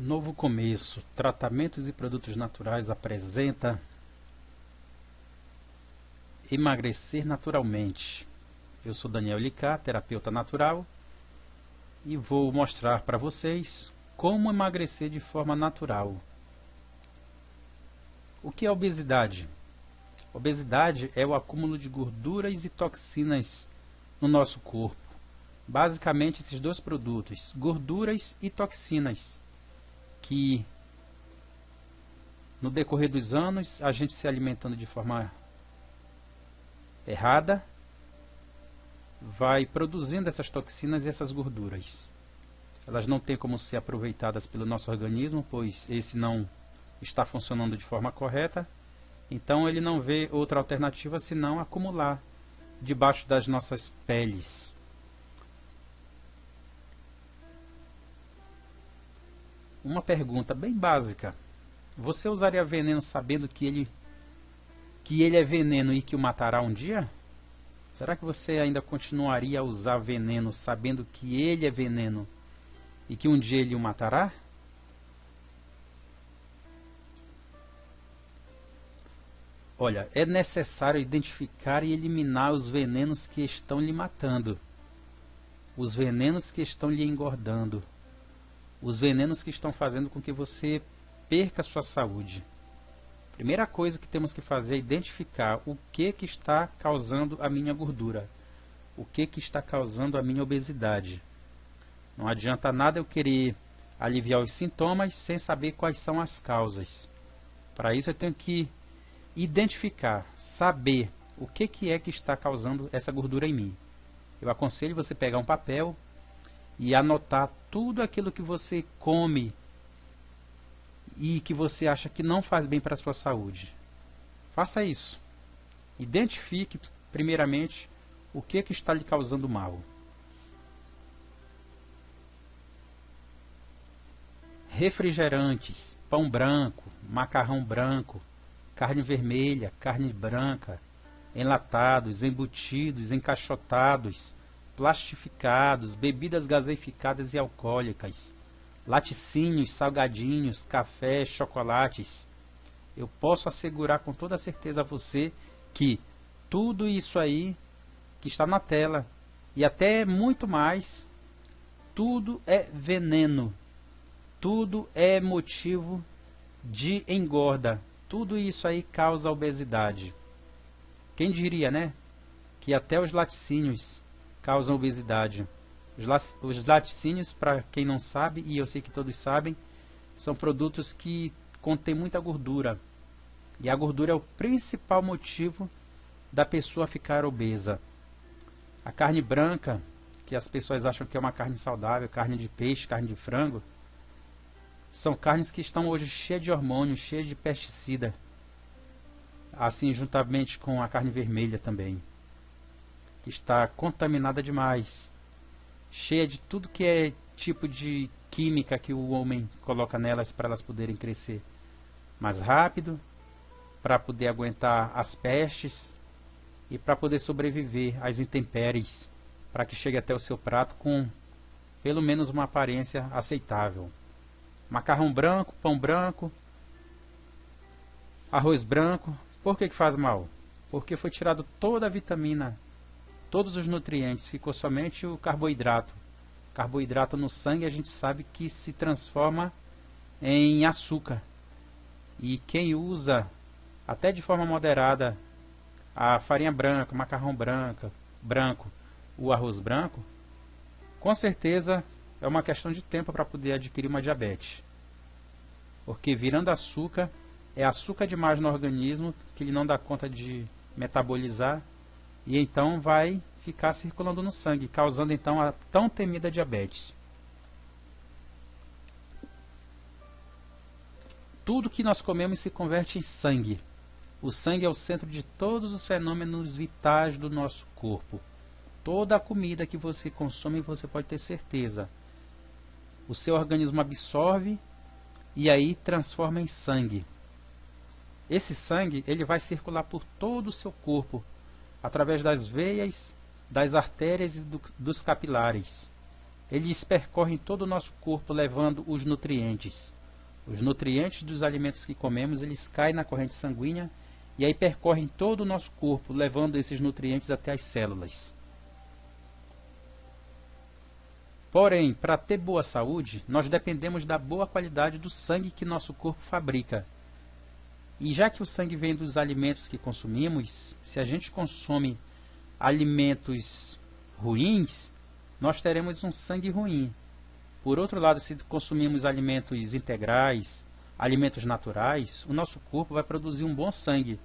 Novo Começo, Tratamentos e Produtos Naturais apresenta Emagrecer Naturalmente. Eu sou Daniel Licá, terapeuta natural, e vou mostrar para vocês como emagrecer de forma natural. O que é obesidade? Obesidade é o acúmulo de gorduras e toxinas no nosso corpo. Basicamente esses dois produtos, gorduras e toxinas, que no decorrer dos anos a gente se alimentando de forma errada vai produzindo essas toxinas e essas gorduras. Elas não têm como ser aproveitadas pelo nosso organismo, pois esse não está funcionando de forma correta, então ele não vê outra alternativa senão acumular debaixo das nossas peles. Uma pergunta bem básica: você usaria veneno sabendo que ele é veneno e que o matará um dia? Será que você ainda continuaria a usar veneno sabendo que ele é veneno e que um dia ele o matará? Olha, é necessário identificar e eliminar os venenos que estão lhe matando, os venenos que estão lhe engordando, os venenos que estão fazendo com que você perca a sua saúde. Primeira coisa que temos que fazer é identificar o que está causando a minha gordura, o que está causando a minha obesidade. Não adianta nada eu querer aliviar os sintomas sem saber quais são as causas. Para isso eu tenho que identificar, saber o que é que está causando essa gordura em mim. Eu aconselho você pegar um papel e anotar tudo aquilo que você come e que você acha que não faz bem para a sua saúde. Faça isso. Identifique primeiramente o que está lhe causando mal. Refrigerantes, pão branco, macarrão branco, carne vermelha, carne branca, enlatados, embutidos, encaixotados, plastificados, bebidas gaseificadas e alcoólicas, laticínios, salgadinhos, café, chocolates. Eu posso assegurar com toda certeza a você que tudo isso aí que está na tela e até muito mais, tudo é veneno, tudo é motivo de engorda, tudo isso aí causa obesidade. Quem diria, né, que até os laticínios causam obesidade. Os laticínios, para quem não sabe, e eu sei que todos sabem, são produtos que contêm muita gordura. E a gordura é o principal motivo da pessoa ficar obesa. A carne branca, que as pessoas acham que é uma carne saudável, carne de peixe, carne de frango, são carnes que estão hoje cheias de hormônios, cheias de pesticida. Assim, juntamente com a carne vermelha também, que está contaminada demais, cheia de tudo que é tipo de química que o homem coloca nelas para elas poderem crescer mais rápido, para poder aguentar as pestes e para poder sobreviver às intempéries, para que chegue até o seu prato com pelo menos uma aparência aceitável. Macarrão branco, pão branco, arroz branco. Por que faz mal? Porque foi tirado toda a vitamina, todos os nutrientes, ficou somente o carboidrato. Carboidrato no sangue a gente sabe que se transforma em açúcar. E quem usa, até de forma moderada, a farinha branca, o macarrão branco, o arroz branco, com certeza é uma questão de tempo para poder adquirir uma diabetes. Porque virando açúcar, é açúcar demais no organismo que ele não dá conta de metabolizar, e então vai ficar circulando no sangue, causando então a tão temida diabetes. Tudo que nós comemos se converte em sangue. O sangue é o centro de todos os fenômenos vitais do nosso corpo. Toda a comida que você consome, você pode ter certeza, o seu organismo absorve e aí transforma em sangue. Esse sangue ele vai circular por todo o seu corpo, através das veias, das artérias e dos capilares. eles percorrem todo o nosso corpo levando os nutrientes. Os nutrientes dos alimentos que comemos, eles caem na corrente sanguínea e aí percorrem todo o nosso corpo, levando esses nutrientes até as células. Porém, para ter boa saúde, nós dependemos da boa qualidade do sangue que nosso corpo fabrica. E já que o sangue vem dos alimentos que consumimos, se a gente consome alimentos ruins, nós teremos um sangue ruim. Por outro lado, se consumimos alimentos integrais, alimentos naturais, o nosso corpo vai produzir um bom sangue.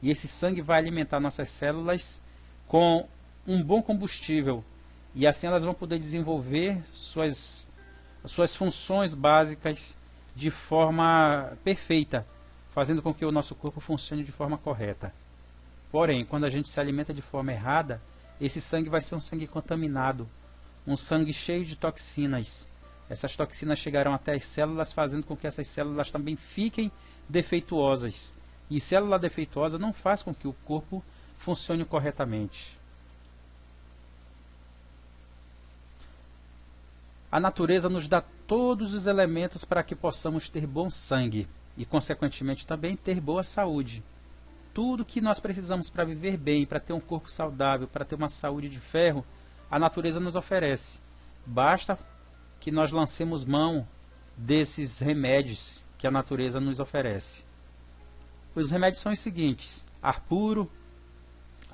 E esse sangue vai alimentar nossas células com um bom combustível. E assim elas vão poder desenvolver suas funções básicas de forma perfeita, fazendo com que o nosso corpo funcione de forma correta. Porém, quando a gente se alimenta de forma errada, esse sangue vai ser um sangue contaminado, um sangue cheio de toxinas. Essas toxinas chegarão até as células, fazendo com que essas células também fiquem defeituosas. E célula defeituosa não faz com que o corpo funcione corretamente. A natureza nos dá todos os elementos para que possamos ter bom sangue e, consequentemente, também ter boa saúde. Tudo que nós precisamos para viver bem, para ter um corpo saudável, para ter uma saúde de ferro, a natureza nos oferece. Basta que nós lancemos mão desses remédios que a natureza nos oferece. Os remédios são os seguintes: ar puro,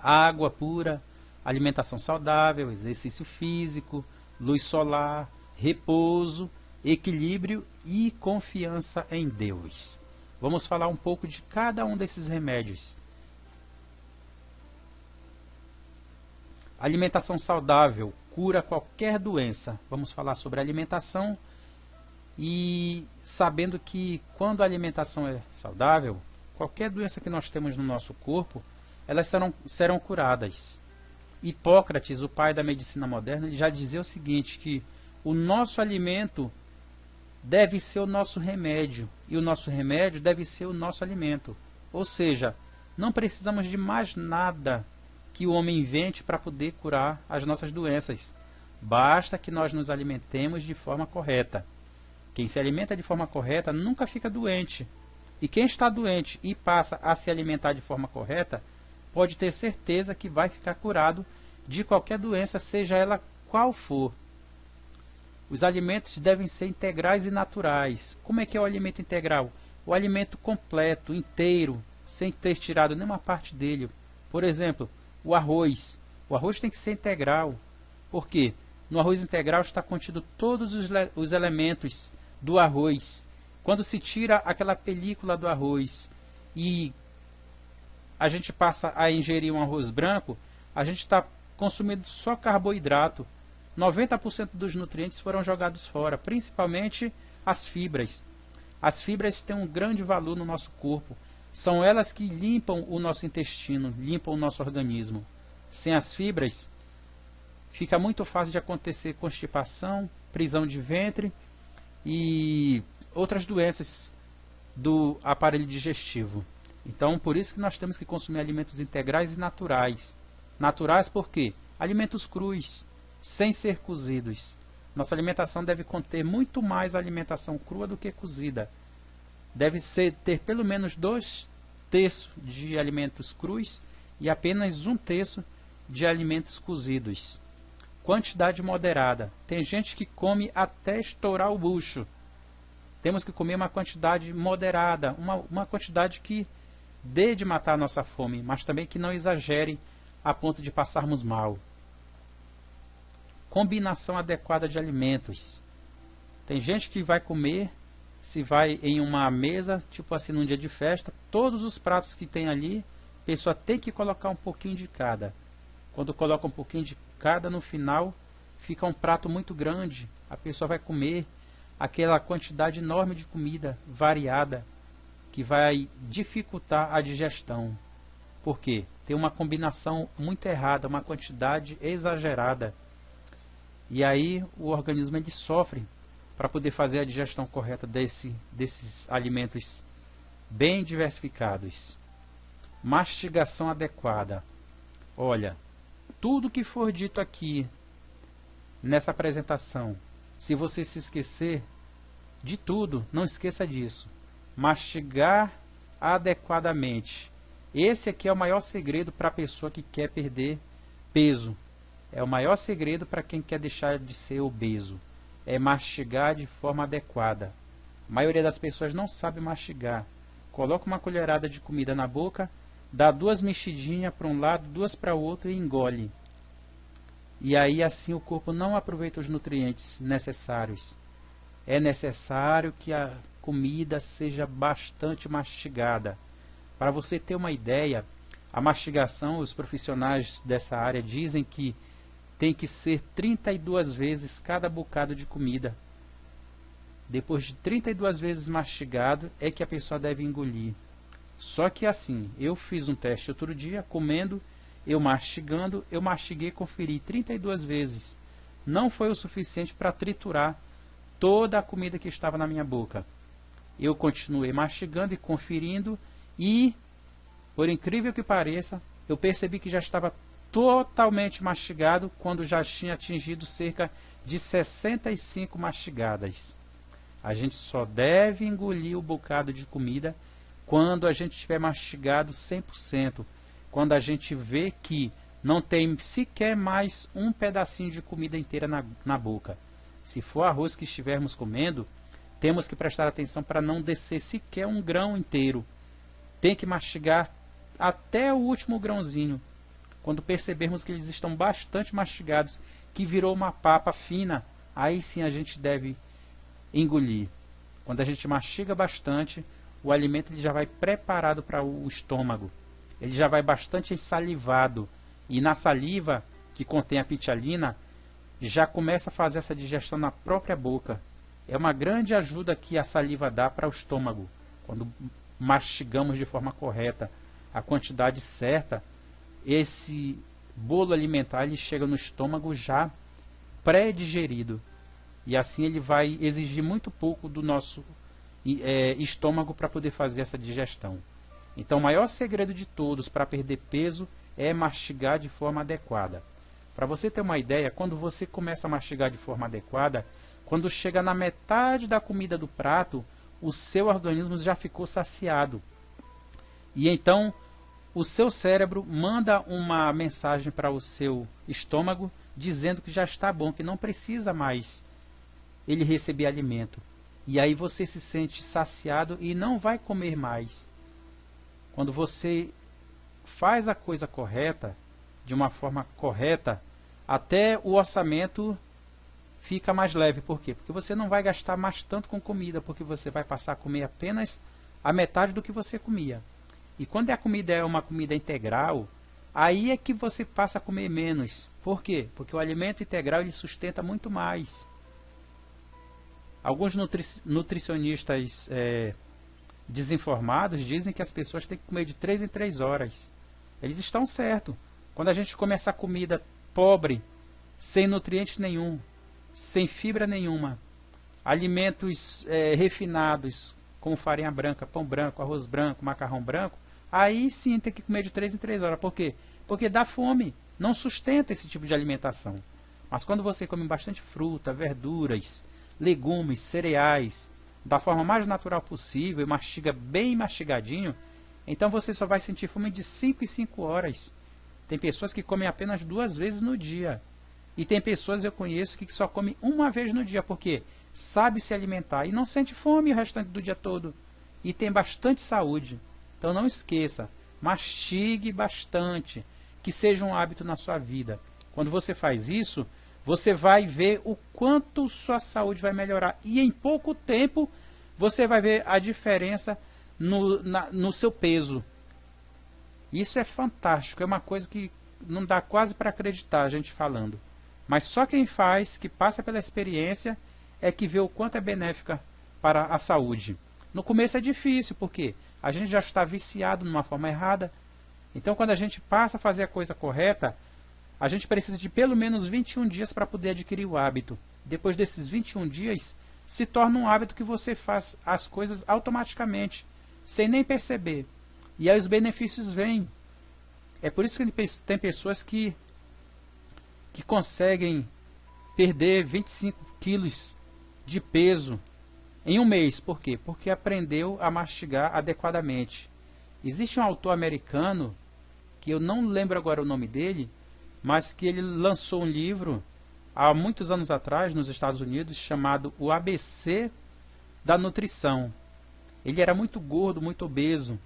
água pura, alimentação saudável, exercício físico, luz solar, repouso, equilíbrio e confiança em Deus. Vamos falar um pouco de cada um desses remédios. Alimentação saudável cura qualquer doença. Vamos falar sobre alimentação e sabendo que quando a alimentação é saudável, qualquer doença que nós temos no nosso corpo, elas serão curadas. Hipócrates, o pai da medicina moderna, ele já dizia o seguinte, que o nosso alimento deve ser o nosso remédio, e o nosso remédio deve ser o nosso alimento. Ou seja, não precisamos de mais nada que o homem invente para poder curar as nossas doenças. Basta que nós nos alimentemos de forma correta. Quem se alimenta de forma correta nunca fica doente. E quem está doente e passa a se alimentar de forma correta, pode ter certeza que vai ficar curado de qualquer doença, seja ela qual for. Os alimentos devem ser integrais e naturais. Como é que é o alimento integral? O alimento completo, inteiro, sem ter tirado nenhuma parte dele. Por exemplo, o arroz. O arroz tem que ser integral. Por quê? No arroz integral está contido todos os elementos do arroz. Quando se tira aquela película do arroz e a gente passa a ingerir um arroz branco, a gente está consumindo só carboidrato. 90% dos nutrientes foram jogados fora, principalmente as fibras. As fibras têm um grande valor no nosso corpo. São elas que limpam o nosso intestino, limpam o nosso organismo. Sem as fibras, fica muito fácil de acontecer constipação, prisão de ventre e outras doenças do aparelho digestivo. Então, por isso que nós temos que consumir alimentos integrais e naturais. Naturais por quê? Alimentos crus, sem ser cozidos. Nossa alimentação deve conter muito mais alimentação crua do que cozida. Deve ter pelo menos 2/3 de alimentos crus e apenas 1/3 de alimentos cozidos. Quantidade moderada. Tem gente que come até estourar o bucho. Temos que comer uma quantidade moderada, uma quantidade que dê de matar a nossa fome, mas também que não exagere a ponto de passarmos mal. Combinação adequada de alimentos. Tem gente que vai comer, se vai em uma mesa, tipo assim, num dia de festa, todos os pratos que tem ali, a pessoa tem que colocar um pouquinho de cada. Quando coloca um pouquinho de cada, no final, fica um prato muito grande. A pessoa vai comer aquela quantidade enorme de comida variada, que vai dificultar a digestão. Por quê? Tem uma combinação muito errada, uma quantidade exagerada. E aí o organismo ele sofre para poder fazer a digestão correta desses alimentos bem diversificados. Mastigação adequada. Olha, tudo que for dito aqui nessa apresentação. Se você se esquecer de tudo, não esqueça disso. Mastigar adequadamente. Esse aqui é o maior segredo para a pessoa que quer perder peso. É o maior segredo para quem quer deixar de ser obeso. É mastigar de forma adequada. A maioria das pessoas não sabe mastigar. Coloca uma colherada de comida na boca, dá 2 mexidinhas para um lado, 2 para o outro e engole. E aí assim o corpo não aproveita os nutrientes necessários. É necessário que a comida seja bastante mastigada. Para você ter uma ideia, a mastigação, os profissionais dessa área dizem que tem que ser 32 vezes cada bocado de comida. Depois de 32 vezes mastigado é que a pessoa deve engolir. Só que assim, eu fiz um teste outro dia, comendo, eu mastigando, eu mastiguei e conferi 32 vezes. Não foi o suficiente para triturar toda a comida que estava na minha boca. Eu continuei mastigando e conferindo e, por incrível que pareça, eu percebi que já estava totalmente mastigado quando já tinha atingido cerca de 65 mastigadas. A gente só deve engolir o bocado de comida quando a gente tiver mastigado 100%. Quando a gente vê que não tem sequer mais um pedacinho de comida inteira na boca. Se for arroz que estivermos comendo, temos que prestar atenção para não descer sequer um grão inteiro. Tem que mastigar até o último grãozinho. Quando percebermos que eles estão bastante mastigados, que virou uma papa fina, aí sim a gente deve engolir. Quando a gente mastiga bastante, o alimento ele já vai preparado para o estômago. Ele já vai bastante ensalivado. E na saliva, que contém a pitialina, já começa a fazer essa digestão na própria boca. É uma grande ajuda que a saliva dá para o estômago. Quando mastigamos de forma correta, a quantidade certa, esse bolo alimentar ele chega no estômago já pré-digerido. E assim ele vai exigir muito pouco do nosso estômago para poder fazer essa digestão. Então o maior segredo de todos para perder peso é mastigar de forma adequada. Para você ter uma ideia, quando você começa a mastigar de forma adequada, quando chega na metade da comida do prato, o seu organismo já ficou saciado. E então o seu cérebro manda uma mensagem para o seu estômago dizendo que já está bom, que não precisa mais ele receber alimento. E aí você se sente saciado e não vai comer mais. Quando você faz a coisa correta, de uma forma correta, até o orçamento fica mais leve. Por quê? Porque você não vai gastar mais tanto com comida, porque você vai passar a comer apenas a metade do que você comia. E quando a comida é uma comida integral, aí é que você passa a comer menos. Por quê? Porque o alimento integral ele sustenta muito mais. Alguns nutricionistas desinformados dizem que as pessoas têm que comer de 3 em 3 horas. Eles estão certos. Quando a gente come essa comida pobre, sem nutriente nenhum, sem fibra nenhuma, alimentos refinados, como farinha branca, pão branco, arroz branco, macarrão branco, aí sim tem que comer de 3 em 3 horas. Por quê? Porque dá fome, não sustenta esse tipo de alimentação. Mas quando você come bastante fruta, verduras, legumes, cereais, da forma mais natural possível e mastiga bem mastigadinho, então você só vai sentir fome de 5 em 5 horas. Tem pessoas que comem apenas 2 vezes no dia. E tem pessoas eu conheço que só comem 1 vez no dia, porque sabe se alimentar e não sente fome o restante do dia todo. E tem bastante saúde. Então não esqueça, mastigue bastante, que seja um hábito na sua vida. Quando você faz isso, você vai ver o quanto sua saúde vai melhorar. E em pouco tempo, você vai ver a diferença no seu peso. Isso é fantástico, é uma coisa que não dá quase para acreditar a gente falando. Mas só quem faz, que passa pela experiência, é que vê o quanto é benéfica para a saúde. No começo é difícil, porque a gente já está viciado numa forma errada. Então quando a gente passa a fazer a coisa correta, a gente precisa de pelo menos 21 dias para poder adquirir o hábito. Depois desses 21 dias, se torna um hábito que você faz as coisas automaticamente, sem nem perceber. E aí os benefícios vêm. É por isso que tem pessoas que conseguem perder 25 quilos de peso em um mês. Por quê? Porque aprendeu a mastigar adequadamente. Existe um autor americano, que eu não lembro agora o nome dele, mas que ele lançou um livro há muitos anos atrás, nos Estados Unidos, chamado O ABC da Nutrição. Ele era muito gordo, muito obeso,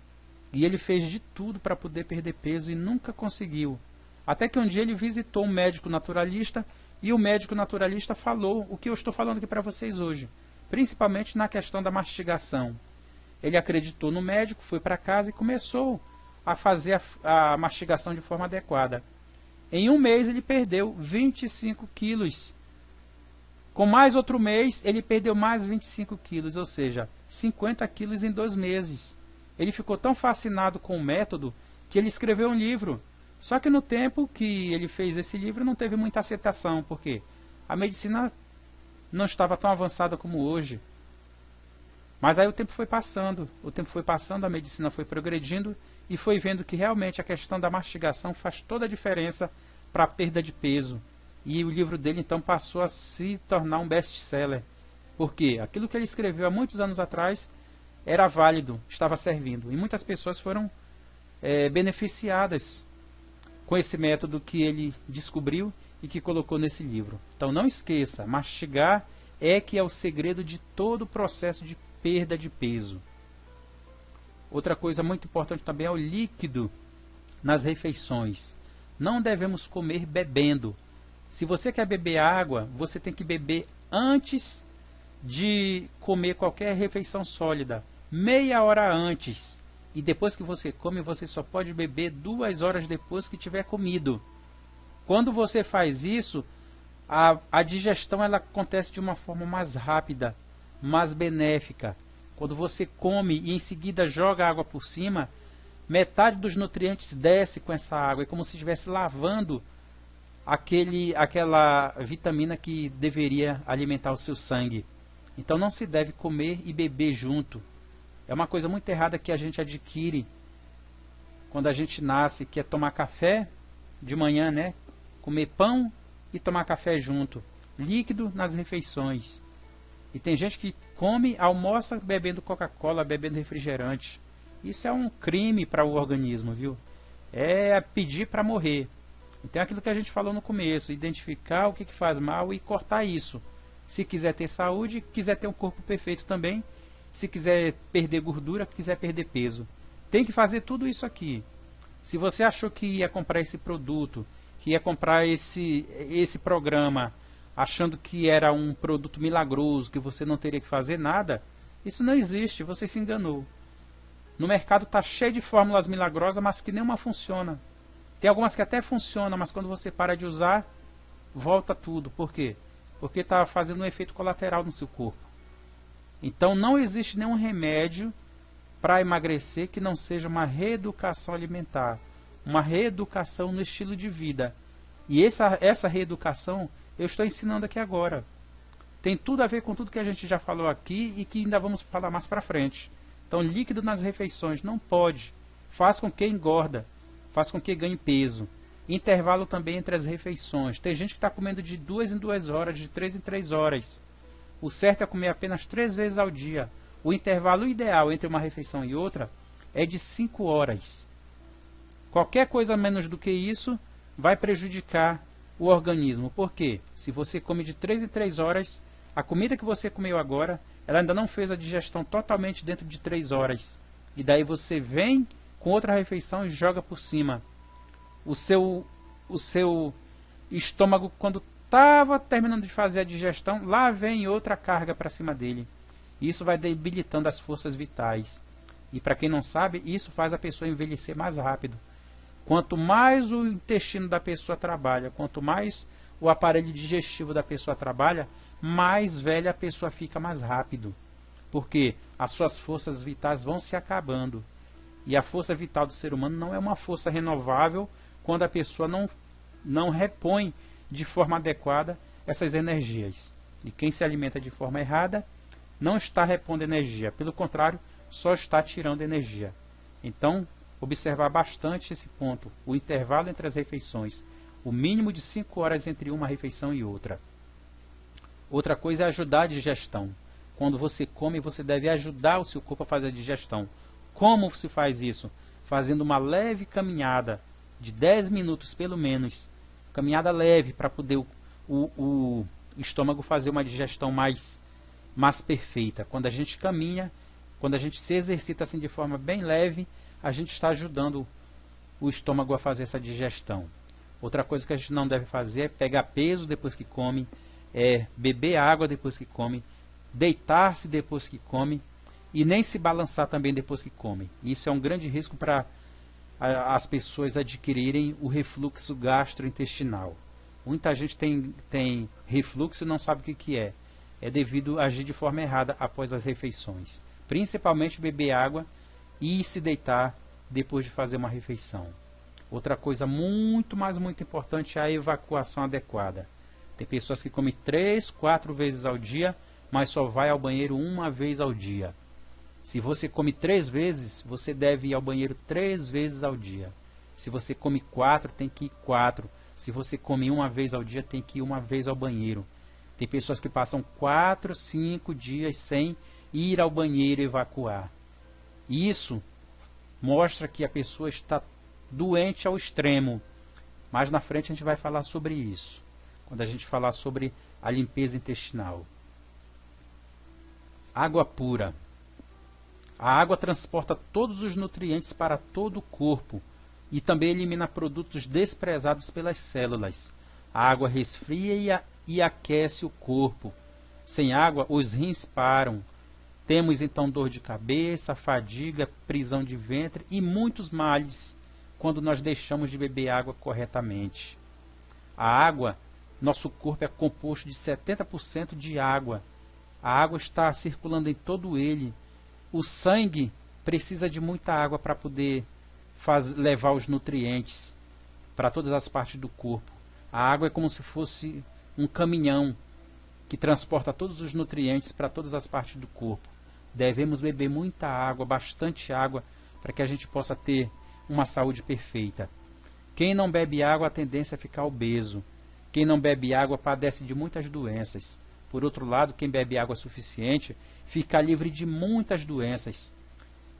e ele fez de tudo para poder perder peso e nunca conseguiu. Até que um dia ele visitou um médico naturalista, e o médico naturalista falou o que eu estou falando aqui para vocês hoje, principalmente na questão da mastigação. Ele acreditou no médico, foi para casa e começou a fazer a mastigação de forma adequada. Em um mês ele perdeu 25 quilos. Com mais outro mês, ele perdeu mais 25 quilos, ou seja, 50 quilos em 2 meses. Ele ficou tão fascinado com o método que ele escreveu um livro. Só que no tempo que ele fez esse livro não teve muita aceitação, porque a medicina não estava tão avançada como hoje. Mas aí o tempo foi passando, a medicina foi progredindo e foi vendo que realmente a questão da mastigação faz toda a diferença para a perda de peso. E o livro dele então passou a se tornar um best-seller. Porque aquilo que ele escreveu há muitos anos atrás era válido, estava servindo. E muitas pessoas foram beneficiadas com esse método que ele descobriu e que colocou nesse livro. Então não esqueça, mastigar que é o segredo de todo o processo de perda de peso. Outra coisa muito importante também é o líquido nas refeições. Não devemos comer bebendo. Se você quer beber água, você tem que beber antes de comer qualquer refeição sólida, meia hora antes. E depois que você come, você só pode beber 2 horas depois que tiver comido. Quando você faz isso, a digestão ela acontece de uma forma mais rápida, mais benéfica. Quando você come e em seguida joga água por cima, metade dos nutrientes desce com essa água. É como se estivesse lavando aquela vitamina que deveria alimentar o seu sangue. Então não se deve comer e beber junto. É uma coisa muito errada que a gente adquire quando a gente nasce, que é tomar café de manhã, né? Comer pão e tomar café junto. Líquido nas refeições. E tem gente que come, almoça bebendo Coca-Cola, bebendo refrigerante. Isso é um crime para o organismo, viu? É pedir para morrer. Então é aquilo que a gente falou no começo, identificar o que faz mal e cortar isso. Se quiser ter saúde, quiser ter um corpo perfeito também, se quiser perder gordura, quiser perder peso. Tem que fazer tudo isso aqui. Se você achou que ia comprar esse produto, que ia comprar esse programa, achando que era um produto milagroso, que você não teria que fazer nada, isso não existe, você se enganou. No mercado está cheio de fórmulas milagrosas, mas que nenhuma funciona. Tem algumas que até funcionam, mas quando você para de usar, volta tudo. Por quê? Porque está fazendo um efeito colateral no seu corpo. Então não existe nenhum remédio para emagrecer que não seja uma reeducação alimentar, uma reeducação no estilo de vida. E essa reeducação eu estou ensinando aqui agora. Tem tudo a ver com tudo que a gente já falou aqui e que ainda vamos falar mais para frente. Então líquido nas refeições não pode. Faz com que engorda, faz com que ganhe peso. Intervalo também entre as refeições. Tem gente que está comendo de 2 em 2 horas, de 3 em 3 horas. O certo é comer apenas 3 vezes ao dia. O intervalo ideal entre uma refeição e outra é de 5 horas. Qualquer coisa menos do que isso vai prejudicar o organismo. Por quê? Se você come de 3 em 3 horas, a comida que você comeu agora, ela ainda não fez a digestão totalmente dentro de 3 horas. E daí você vem com outra refeição e joga por cima. O seu estômago, quando estava terminando de fazer a digestão, lá vem outra carga para cima dele. Isso vai debilitando as forças vitais. E para quem não sabe, isso faz a pessoa envelhecer mais rápido. Quanto mais o intestino da pessoa trabalha, quanto mais o aparelho digestivo da pessoa trabalha, mais velha a pessoa fica mais rápido. Porque as suas forças vitais vão se acabando. E a força vital do ser humano não é uma força renovável quando a pessoa não repõe de forma adequada essas energias. E quem se alimenta de forma errada não está repondo energia. Pelo contrário, só está tirando energia. Então, observar bastante esse ponto, o intervalo entre as refeições, o mínimo de 5 horas entre uma refeição e outra. Outra coisa é ajudar a digestão. Quando você come, você deve ajudar o seu corpo a fazer a digestão. Como se faz isso? Fazendo uma leve caminhada de 10 minutos pelo menos. Caminhada leve para poder o estômago fazer uma digestão mais perfeita. Quando a gente caminha, quando a gente se exercita assim de forma bem leve, a gente está ajudando o estômago a fazer essa digestão. Outra coisa que a gente não deve fazer é pegar peso depois que come, beber água depois que come, deitar-se depois que come e nem se balançar também depois que come. Isso é um grande risco para as pessoas adquirirem o refluxo gastrointestinal. Muita gente tem refluxo e não sabe o que é. É devido a agir de forma errada após as refeições. Principalmente beber água e se deitar depois de fazer uma refeição. Outra coisa muito importante é a evacuação adequada. Tem pessoas que comem 3, 4 vezes ao dia, mas só vai ao banheiro uma vez ao dia. Se você come 3 vezes, você deve ir ao banheiro 3 vezes ao dia. Se você come 4, tem que ir 4. Se você come uma vez ao dia, tem que ir uma vez ao banheiro. Tem pessoas que passam 4, 5 dias sem ir ao banheiro evacuar. Isso mostra que a pessoa está doente ao extremo. Mais na frente a gente vai falar sobre isso, quando a gente falar sobre a limpeza intestinal. Água pura. A água transporta todos os nutrientes para todo o corpo e também elimina produtos desprezados pelas células. A água resfria e aquece o corpo. Sem água, os rins param. Temos então dor de cabeça, fadiga, prisão de ventre e muitos males quando nós deixamos de beber água corretamente. A água, nosso corpo é composto de 70% de água. A água está circulando em todo ele. O sangue precisa de muita água para poder levar os nutrientes para todas as partes do corpo. A água é como se fosse um caminhão que transporta todos os nutrientes para todas as partes do corpo. Devemos beber muita água, bastante água, para que a gente possa ter uma saúde perfeita. Quem não bebe água, a tendência é ficar obeso. Quem não bebe água padece de muitas doenças. Por outro lado, quem bebe água suficiente fica livre de muitas doenças.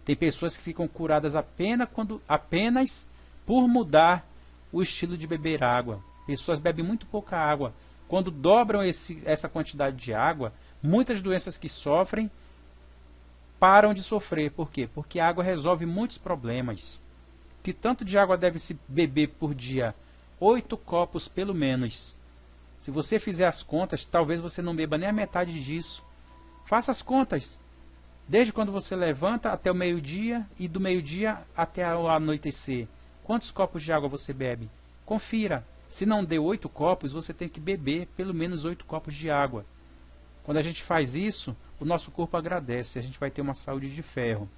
Tem pessoas que ficam curadas apenas por mudar o estilo de beber água. Pessoas bebem muito pouca água. Quando dobram essa quantidade de água, muitas doenças que sofrem param de sofrer. Por quê? Porque a água resolve muitos problemas. Que tanto de água deve se beber por dia? 8 copos pelo menos. Se você fizer as contas, talvez você não beba nem a metade disso. Faça as contas. Desde quando você levanta até o meio-dia e do meio-dia até o anoitecer. Quantos copos de água você bebe? Confira. Se não deu 8 copos, você tem que beber pelo menos 8 copos de água. Quando a gente faz isso, o nosso corpo agradece. A gente vai ter uma saúde de ferro.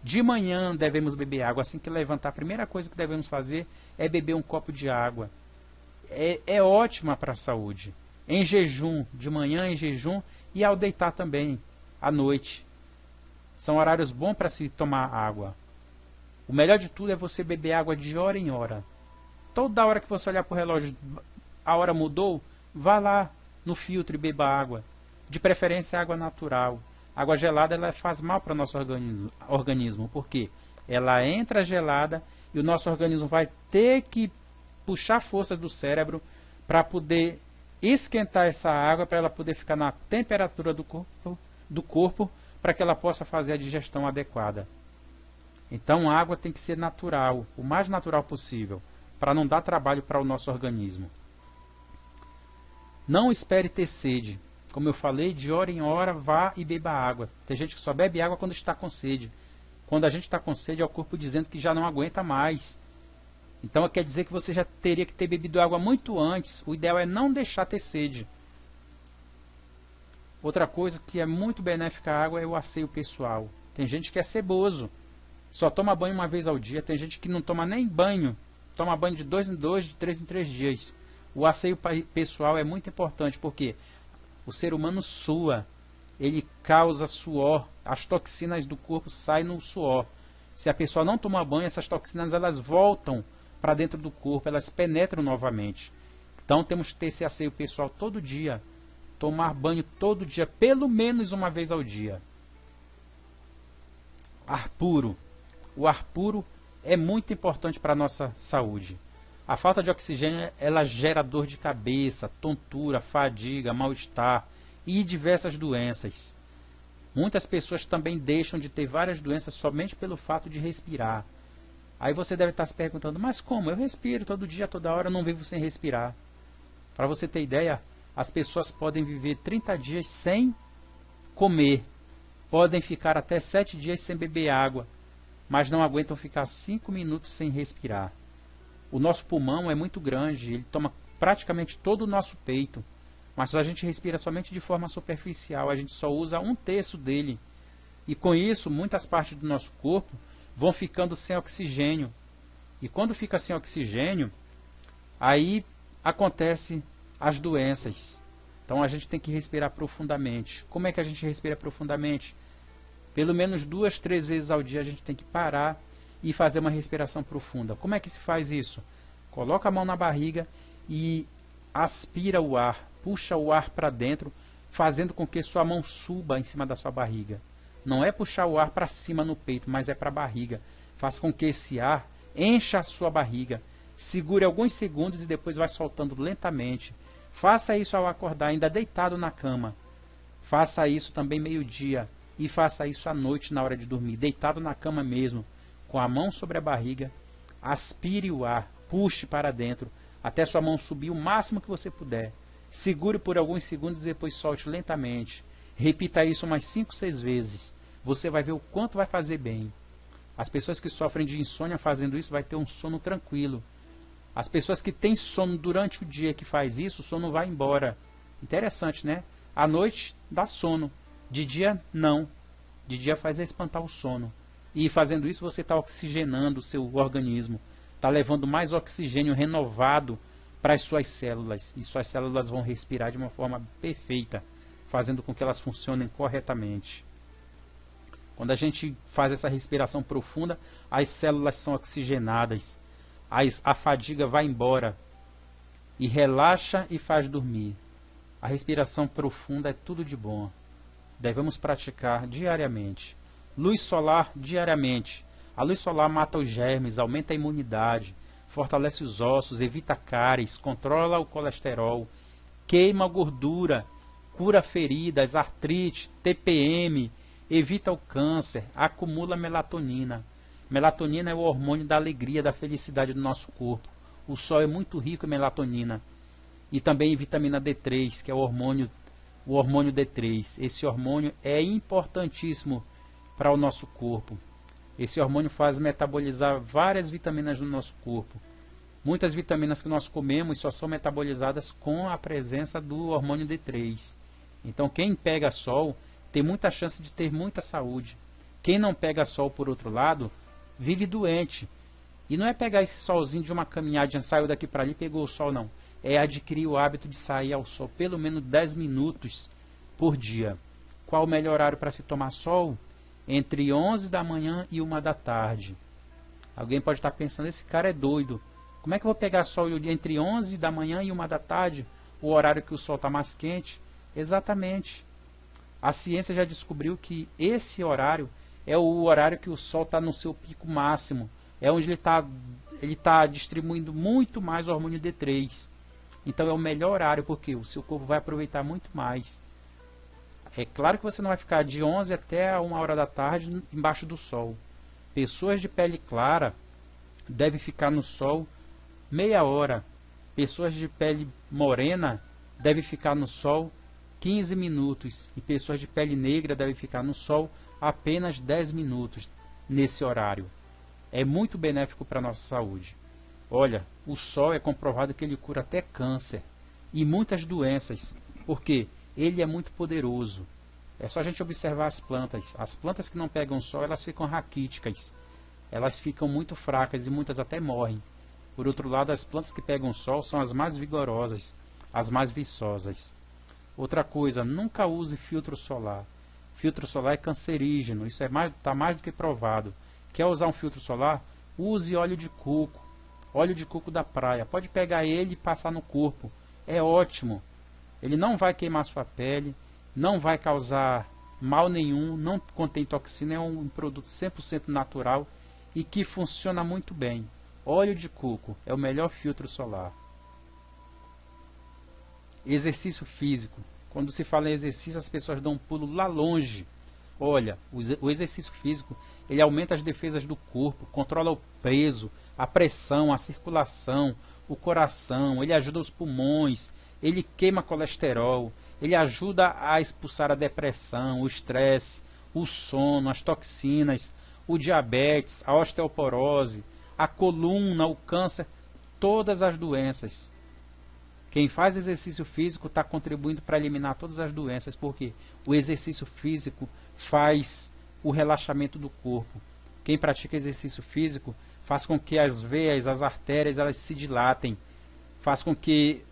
De manhã devemos beber água. Assim que levantar, a primeira coisa que devemos fazer é beber um copo de água. É ótima para a saúde. Em jejum, de manhã em jejum e ao deitar também, à noite. São horários bons para se tomar água. O melhor de tudo é você beber água de hora em hora. Toda hora que você olhar para o relógio, a hora mudou, vá lá no filtro e beba água. De preferência água natural. Água gelada ela faz mal para o nosso organismo. Por quê? Ela entra gelada e o nosso organismo vai ter que puxar força do cérebro para poder esquentar essa água, para ela poder ficar na temperatura do corpo, para que ela possa fazer a digestão adequada. Então a água tem que ser natural, o mais natural possível, para não dar trabalho para o nosso organismo. Não espere ter sede. Como eu falei, de hora em hora vá e beba água. Tem gente que só bebe água quando está com sede. Quando a gente está com sede é o corpo dizendo que já não aguenta mais. Então quer dizer que você já teria que ter bebido água muito antes. O ideal é não deixar ter sede. Outra coisa que é muito benéfica à água é o asseio pessoal. Tem gente que é ceboso, só toma banho uma vez ao dia. Tem gente que não toma nem banho, toma banho de 2 em 2, de 3 em 3 dias. O asseio pessoal é muito importante porque o ser humano sua, ele causa suor, as toxinas do corpo saem no suor. Se a pessoa não tomar banho, essas toxinas elas voltam para dentro do corpo, elas penetram novamente. Então temos que ter esse asseio pessoal todo dia. tomar banho todo dia, pelo menos uma vez ao dia. Ar puro. O ar puro é muito importante para a nossa saúde. A falta de oxigênio, ela gera dor de cabeça, tontura, fadiga, mal-estar e diversas doenças. Muitas pessoas também deixam de ter várias doenças somente pelo fato de respirar. Aí você deve estar se perguntando, mas como? Eu respiro todo dia, toda hora, não vivo sem respirar. Para você ter ideia, as pessoas podem viver 30 dias sem comer, podem ficar até 7 dias sem beber água, mas não aguentam ficar 5 minutos sem respirar. O nosso pulmão é muito grande, ele toma praticamente todo o nosso peito, mas a gente respira somente de forma superficial, a gente só usa 1/3 dele. E com isso, muitas partes do nosso corpo vão ficando sem oxigênio. E quando fica sem oxigênio, aí acontecem as doenças. Então a gente tem que respirar profundamente. Como é que a gente respira profundamente? Pelo menos 2, 3 vezes ao dia a gente tem que parar e fazer uma respiração profunda. Como é que se faz isso? Coloca a mão na barriga e aspira o ar, puxa o ar para dentro, fazendo com que sua mão suba em cima da sua barriga. Não é puxar o ar para cima no peito, mas é para a barriga. Faça com que esse ar encha a sua barriga. Segure alguns segundos e depois vai soltando lentamente. Faça isso ao acordar, ainda deitado na cama. Faça isso também meio-dia. E faça isso à noite, na hora de dormir, deitado na cama mesmo, com a mão sobre a barriga. Aspire o ar, puxe para dentro, até sua mão subir o máximo que você puder. Segure por alguns segundos e depois solte lentamente. Repita isso umas 5, 6 vezes. Você vai ver o quanto vai fazer bem. As pessoas que sofrem de insônia fazendo isso vai ter um sono tranquilo. As pessoas que têm sono durante o dia que faz isso, o sono vai embora. Interessante, né? À noite dá sono. De dia, não. De dia faz espantar o sono. E fazendo isso você está oxigenando o seu organismo. Está levando mais oxigênio renovado para as suas células. E suas células vão respirar de uma forma perfeita, fazendo com que elas funcionem corretamente. Quando a gente faz essa respiração profunda, as células são oxigenadas. A fadiga vai embora. E relaxa e faz dormir. A respiração profunda é tudo de bom. Devemos praticar diariamente. Luz solar diariamente. A luz solar mata os germes, aumenta a imunidade, fortalece os ossos, evita cáries, controla o colesterol, queima a gordura, cura feridas, artrite, TPM, evita o câncer, acumula melatonina. Melatonina é o hormônio da alegria, da felicidade do nosso corpo. O sol é muito rico em melatonina. E também em vitamina D3, que é o hormônio D3. Esse hormônio é importantíssimo para o nosso corpo. Esse hormônio faz metabolizar várias vitaminas no nosso corpo. Muitas vitaminas que nós comemos só são metabolizadas com a presença do hormônio D3. Então quem pega sol tem muita chance de ter muita saúde. Quem não pega sol, por outro lado, vive doente. E não é pegar esse solzinho de uma caminhadinha, saiu daqui para ali e pegou o sol, não. É adquirir o hábito de sair ao sol pelo menos 10 minutos por dia. Qual o melhor horário para se tomar sol? Entre 11 da manhã e 1 da tarde. Alguém pode estar pensando, esse cara é doido. Como é que eu vou pegar sol entre 11 da manhã e 1 da tarde? O horário que o sol está mais quente? Exatamente. A ciência já descobriu que esse horário é o horário que o sol está no seu pico máximo. É onde ele está distribuindo muito mais hormônio D3. Então é o melhor horário, porque o seu corpo vai aproveitar muito mais. É claro que você não vai ficar de 11 até 1 hora da tarde embaixo do sol. Pessoas de pele clara devem ficar no sol meia hora. Pessoas de pele morena devem ficar no sol 15 minutos. E pessoas de pele negra devem ficar no sol apenas 10 minutos nesse horário. É muito benéfico para a nossa saúde. Olha, o sol é comprovado que ele cura até câncer e muitas doenças, porque ele é muito poderoso. É só a gente observar as plantas. As plantas que não pegam sol, elas ficam raquíticas. Elas ficam muito fracas e muitas até morrem. Por outro lado, as plantas que pegam sol são as mais vigorosas, as mais viçosas. Outra coisa, nunca use filtro solar. Filtro solar é cancerígeno, isso está mais do que provado. Quer usar um filtro solar? Use óleo de coco. Óleo de coco da praia. Pode pegar ele e passar no corpo. É ótimo. Ele não vai queimar sua pele, não vai causar mal nenhum, não contém toxina, é um produto 100% natural e que funciona muito bem. Óleo de coco é o melhor filtro solar. Exercício físico. Quando se fala em exercício, as pessoas dão um pulo lá longe. Olha, o exercício físico, ele aumenta as defesas do corpo, controla o peso, a pressão, a circulação, o coração, ele ajuda os pulmões, ele queima colesterol, ele ajuda a expulsar a depressão, o estresse, o sono, as toxinas, o diabetes, a osteoporose, a coluna, o câncer, todas as doenças. Quem faz exercício físico está contribuindo para eliminar todas as doenças, porque o exercício físico faz o relaxamento do corpo. Quem pratica exercício físico faz com que as veias, as artérias, elas se dilatem, faz com que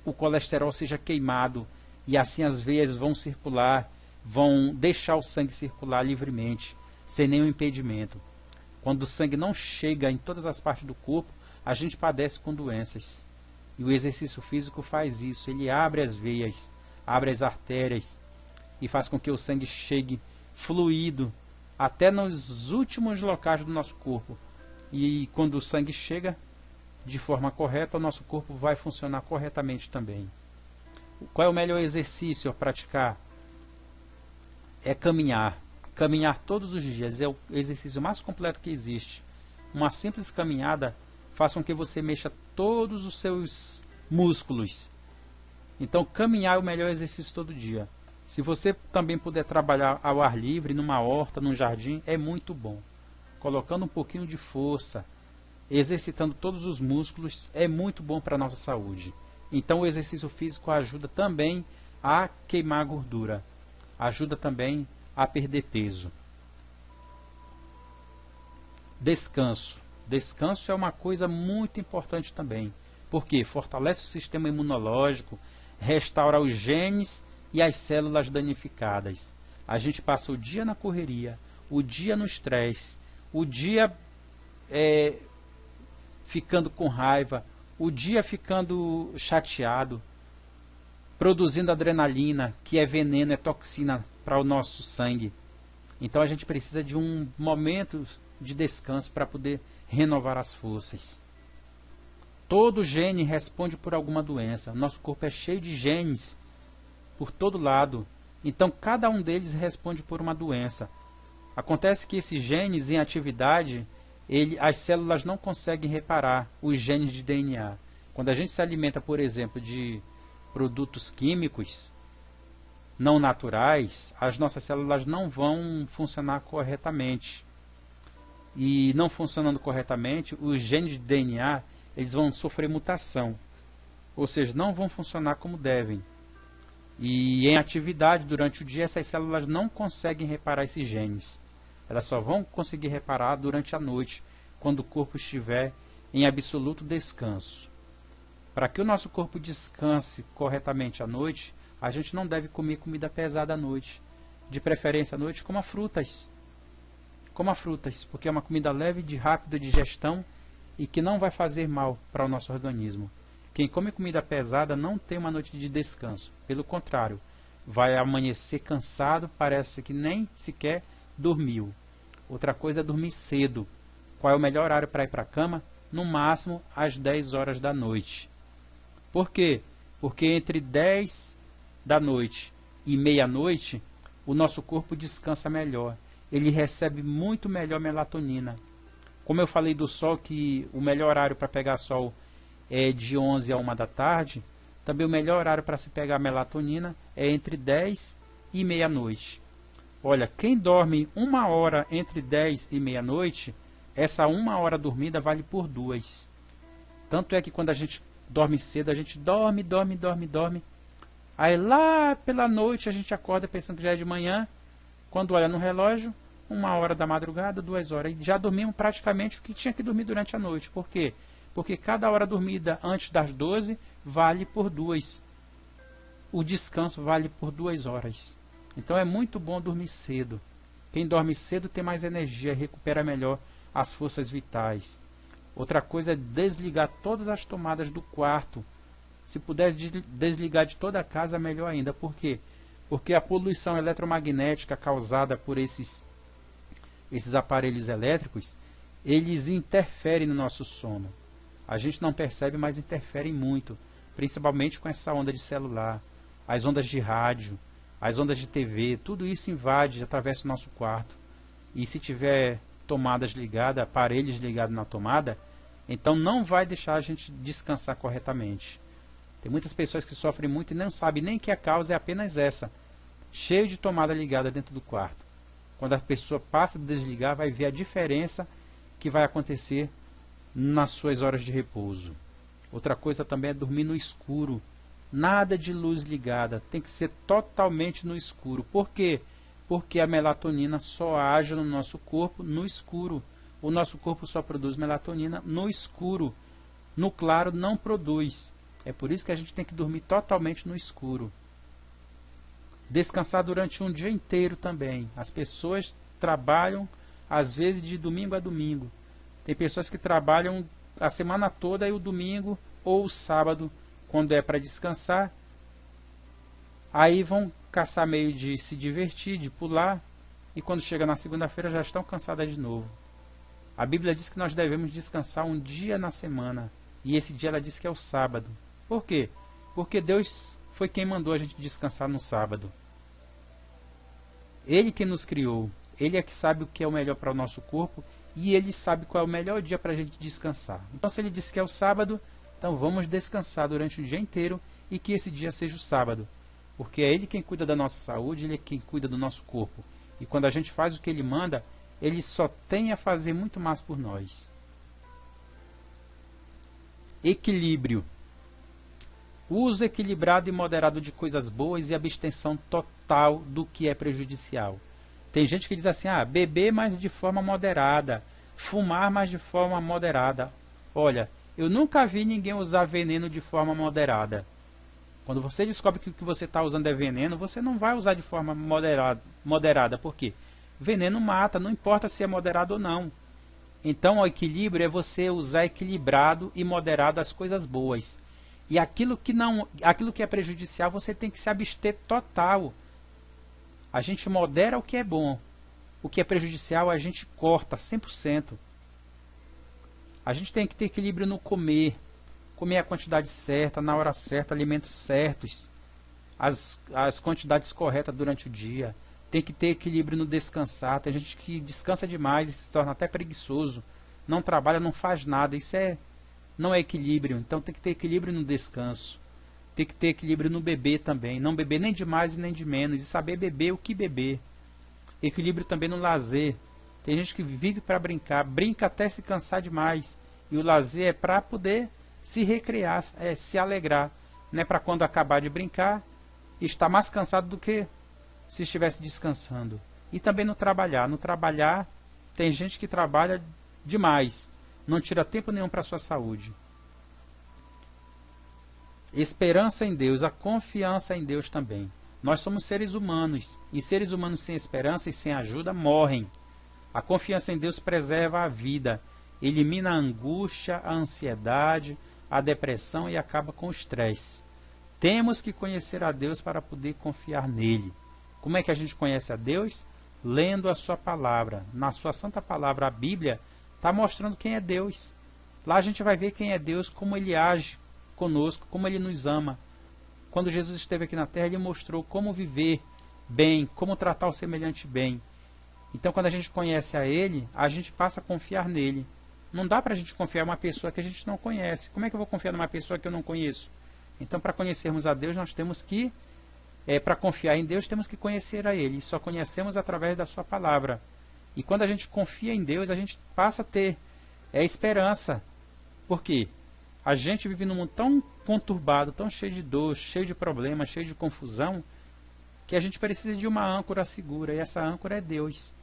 o colesterol seja queimado e assim as veias vão circular, vão deixar o sangue circular livremente, sem nenhum impedimento. Quando o sangue não chega em todas as partes do corpo, a gente padece com doenças. E o exercício físico faz isso, ele abre as veias, abre as artérias e faz com que o sangue chegue fluido até nos últimos locais do nosso corpo. E quando o sangue chega de forma correta, o nosso corpo vai funcionar corretamente também. Qual é o melhor exercício a praticar? É caminhar. Caminhar todos os dias é o exercício mais completo que existe. Uma simples caminhada faz com que você mexa todos os seus músculos. Então, caminhar é o melhor exercício todo dia. Se você também puder trabalhar ao ar livre, numa horta, num jardim, é muito bom. Colocando um pouquinho de força, exercitando todos os músculos, é muito bom para a nossa saúde. Então, o exercício físico ajuda também a queimar gordura. Ajuda também a perder peso. Descanso. Descanso é uma coisa muito importante também, porque fortalece o sistema imunológico, restaura os genes e as células danificadas. A gente passa o dia na correria, o dia no estresse, o dia ficando com raiva, o dia ficando chateado, produzindo adrenalina, que é veneno, é toxina para o nosso sangue. Então a gente precisa de um momento de descanso para poder renovar as forças. Todo gene responde por alguma doença. Nosso corpo é cheio de genes por todo lado. Então cada um deles responde por uma doença. Acontece que esses genes em atividade, as células não conseguem reparar os genes de DNA. Quando a gente se alimenta, por exemplo, de produtos químicos não naturais, as nossas células não vão funcionar corretamente. E não funcionando corretamente, os genes de DNA eles vão sofrer mutação. Ou seja, não vão funcionar como devem. E em atividade durante o dia, essas células não conseguem reparar esses genes. Elas só vão conseguir reparar durante a noite, quando o corpo estiver em absoluto descanso. Para que o nosso corpo descanse corretamente à noite, a gente não deve comer comida pesada à noite. De preferência à noite, coma frutas. Coma frutas, porque é uma comida leve, de rápida digestão e que não vai fazer mal para o nosso organismo. Quem come comida pesada não tem uma noite de descanso. Pelo contrário, vai amanhecer cansado, parece que nem sequer dormiu. Outra coisa é dormir cedo. Qual é o melhor horário para ir para a cama? No máximo às 10 horas da noite. Por quê? Porque entre 10 da noite e meia-noite, o nosso corpo descansa melhor. Ele recebe muito melhor melatonina. Como eu falei do sol, que o melhor horário para pegar sol é de 11 a 1 da tarde, também o melhor horário para se pegar melatonina é entre 10 e meia-noite. Olha, quem dorme 1 hora entre 10 e meia-noite, essa 1 hora dormida vale por 2. Tanto é que quando a gente dorme cedo, a gente dorme. Aí lá pela noite a gente acorda pensando que já é de manhã. Quando olha no relógio, 1 hora da madrugada, 2 horas. E já dormimos praticamente o que tinha que dormir durante a noite. Por quê? Porque cada hora dormida antes das 12 vale por 2. O descanso vale por 2 horas. Então é muito bom dormir cedo. Quem dorme cedo tem mais energia, recupera melhor as forças vitais. Outra coisa é desligar todas as tomadas do quarto. Se puder desligar de toda a casa, melhor ainda. Por quê? Porque a poluição eletromagnética causada por esses aparelhos elétricos, eles interferem no nosso sono. A gente não percebe, mas interferem muito, principalmente com essa onda de celular, as ondas de rádio, as ondas de TV, tudo isso invade, atravessa o nosso quarto. E se tiver tomadas ligadas, aparelhos ligados na tomada, então não vai deixar a gente descansar corretamente. Tem muitas pessoas que sofrem muito e não sabem nem que a causa é apenas essa, cheio de tomada ligada dentro do quarto. Quando a pessoa passa a desligar, vai ver a diferença que vai acontecer nas suas horas de repouso. Outra coisa também é dormir no escuro. Nada de luz ligada, tem que ser totalmente no escuro. Por quê? Porque a melatonina só age no nosso corpo no escuro. O nosso corpo só produz melatonina no escuro. No claro não produz. É por isso que a gente tem que dormir totalmente no escuro. Descansar durante um dia inteiro também. As pessoas trabalham, às vezes, de domingo a domingo. Tem pessoas que trabalham a semana toda e o domingo ou o sábado, quando é para descansar, aí vão caçar meio de se divertir, de pular, e quando chega na segunda-feira já estão cansadas de novo. A Bíblia diz que nós devemos descansar um dia na semana, e esse dia ela diz que é o sábado. Por quê? Porque Deus foi quem mandou a gente descansar no sábado. Ele que nos criou, Ele é que sabe o que é o melhor para o nosso corpo, e Ele sabe qual é o melhor dia para a gente descansar. Então se Ele disse que é o sábado, então vamos descansar durante o dia inteiro e que esse dia seja o sábado. Porque é Ele quem cuida da nossa saúde, Ele é quem cuida do nosso corpo. E quando a gente faz o que Ele manda, Ele só tem a fazer muito mais por nós. Equilíbrio. Uso equilibrado e moderado de coisas boas e abstenção total do que é prejudicial. Tem gente que diz assim, beber mas de forma moderada, fumar mas de forma moderada. Olha, eu nunca vi ninguém usar veneno de forma moderada. Quando você descobre que o que você está usando é veneno, você não vai usar de forma moderada. Por quê? Veneno mata, não importa se é moderado ou não. Então o equilíbrio é você usar equilibrado e moderado as coisas boas. E aquilo que é prejudicial, você tem que se abster total. A gente modera o que é bom. O que é prejudicial, a gente corta 100%. A gente tem que ter equilíbrio no comer. Comer a quantidade certa, na hora certa, alimentos certos. As quantidades corretas durante o dia. Tem que ter equilíbrio no descansar. Tem gente que descansa demais e se torna até preguiçoso. Não trabalha, não faz nada. Isso não é equilíbrio. Então tem que ter equilíbrio no descanso. Tem que ter equilíbrio no beber também. Não beber nem de mais e nem de menos. E saber beber o que beber. Equilíbrio também no lazer. Tem gente que vive para brincar. Brinca até se cansar demais. E o lazer é para poder se recrear, se alegrar. Não é para quando acabar de brincar estar mais cansado do que se estivesse descansando. E também no trabalhar. No trabalhar, tem gente que trabalha demais. Não tira tempo nenhum para a sua saúde. Esperança em Deus, a confiança em Deus também. Nós somos seres humanos, e seres humanos sem esperança e sem ajuda morrem. A confiança em Deus preserva a vida, elimina a angústia, a ansiedade, a depressão e acaba com o estresse. Temos que conhecer a Deus para poder confiar nele. Como é que a gente conhece a Deus? Lendo a sua palavra. Na sua santa palavra, a Bíblia está mostrando quem é Deus. Lá a gente vai ver quem é Deus, como ele age conosco, como ele nos ama. Quando Jesus esteve aqui na terra, ele mostrou como viver bem, como tratar o semelhante bem. Então, quando a gente conhece a ele, a gente passa a confiar nele. Não dá para a gente confiar em uma pessoa que a gente não conhece. Como é que eu vou confiar numa pessoa que eu não conheço? Então, para conhecermos a Deus, nós temos que, para confiar em Deus, temos que conhecer a ele. E só conhecemos através da sua palavra. E quando a gente confia em Deus, a gente passa a ter esperança. Por quê? A gente vive num mundo tão conturbado, tão cheio de dor, cheio de problemas, cheio de confusão, que a gente precisa de uma âncora segura, e essa âncora é Deus.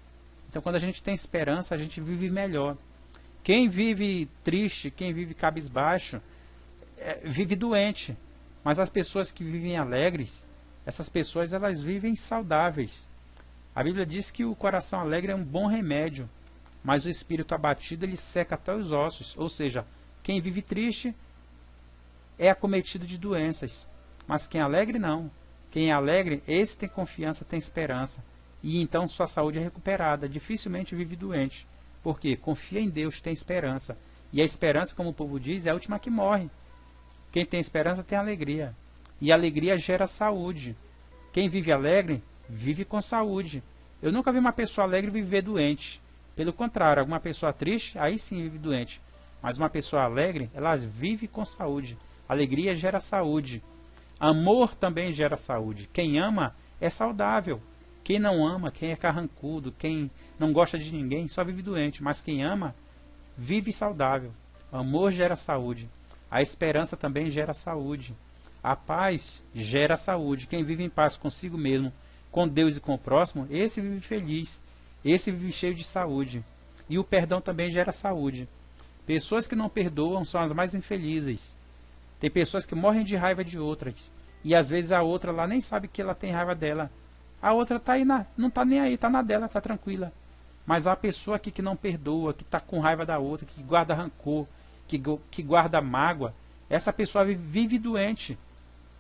Então, quando a gente tem esperança, a gente vive melhor. Quem vive triste, quem vive cabisbaixo, vive doente. Mas as pessoas que vivem alegres, essas pessoas elas vivem saudáveis. A Bíblia diz que o coração alegre é um bom remédio, mas o espírito abatido ele seca até os ossos. Ou seja, quem vive triste é acometido de doenças. Mas quem é alegre, não. Quem é alegre, esse tem confiança, tem esperança. E então sua saúde é recuperada. Dificilmente vive doente. Por quê? Confia em Deus, tem esperança. E a esperança, como o povo diz, é a última que morre. Quem tem esperança tem alegria. E a alegria gera saúde. Quem vive alegre, vive com saúde. Eu nunca vi uma pessoa alegre viver doente. Pelo contrário, alguma pessoa triste, aí sim vive doente. Mas uma pessoa alegre, ela vive com saúde. Alegria gera saúde. Amor também gera saúde. Quem ama é saudável. Quem não ama, quem é carrancudo, quem não gosta de ninguém, só vive doente. Mas quem ama, vive saudável. Amor gera saúde. A esperança também gera saúde. A paz gera saúde. Quem vive em paz consigo mesmo, com Deus e com o próximo, esse vive feliz. Esse vive cheio de saúde. E o perdão também gera saúde. Pessoas que não perdoam são as mais infelizes. Tem pessoas que morrem de raiva de outras. E às vezes a outra lá nem sabe que ela tem raiva dela. A outra tá aí não tá nem aí, tá na dela, tá tranquila. Mas a pessoa aqui que não perdoa, que tá com raiva da outra, que guarda rancor, que guarda mágoa, essa pessoa vive doente.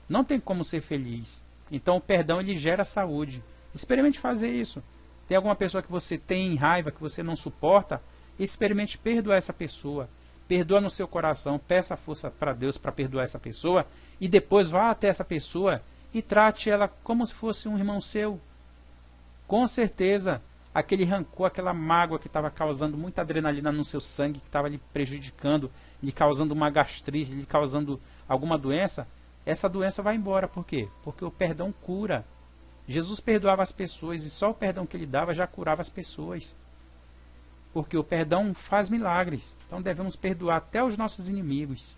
Não tem como ser feliz. Então o perdão ele gera saúde. Experimente fazer isso. Tem alguma pessoa que você tem raiva, que você não suporta, experimente perdoar essa pessoa. Perdoa no seu coração, peça força para Deus para perdoar essa pessoa e depois vá até essa pessoa e trate ela como se fosse um irmão seu. Com certeza, aquele rancor, aquela mágoa que estava causando muita adrenalina no seu sangue, que estava lhe prejudicando, lhe causando uma gastrite, lhe causando alguma doença, essa doença vai embora. Por quê? Porque o perdão cura. Jesus perdoava as pessoas e só o perdão que ele dava já curava as pessoas. Porque o perdão faz milagres. Então devemos perdoar até os nossos inimigos.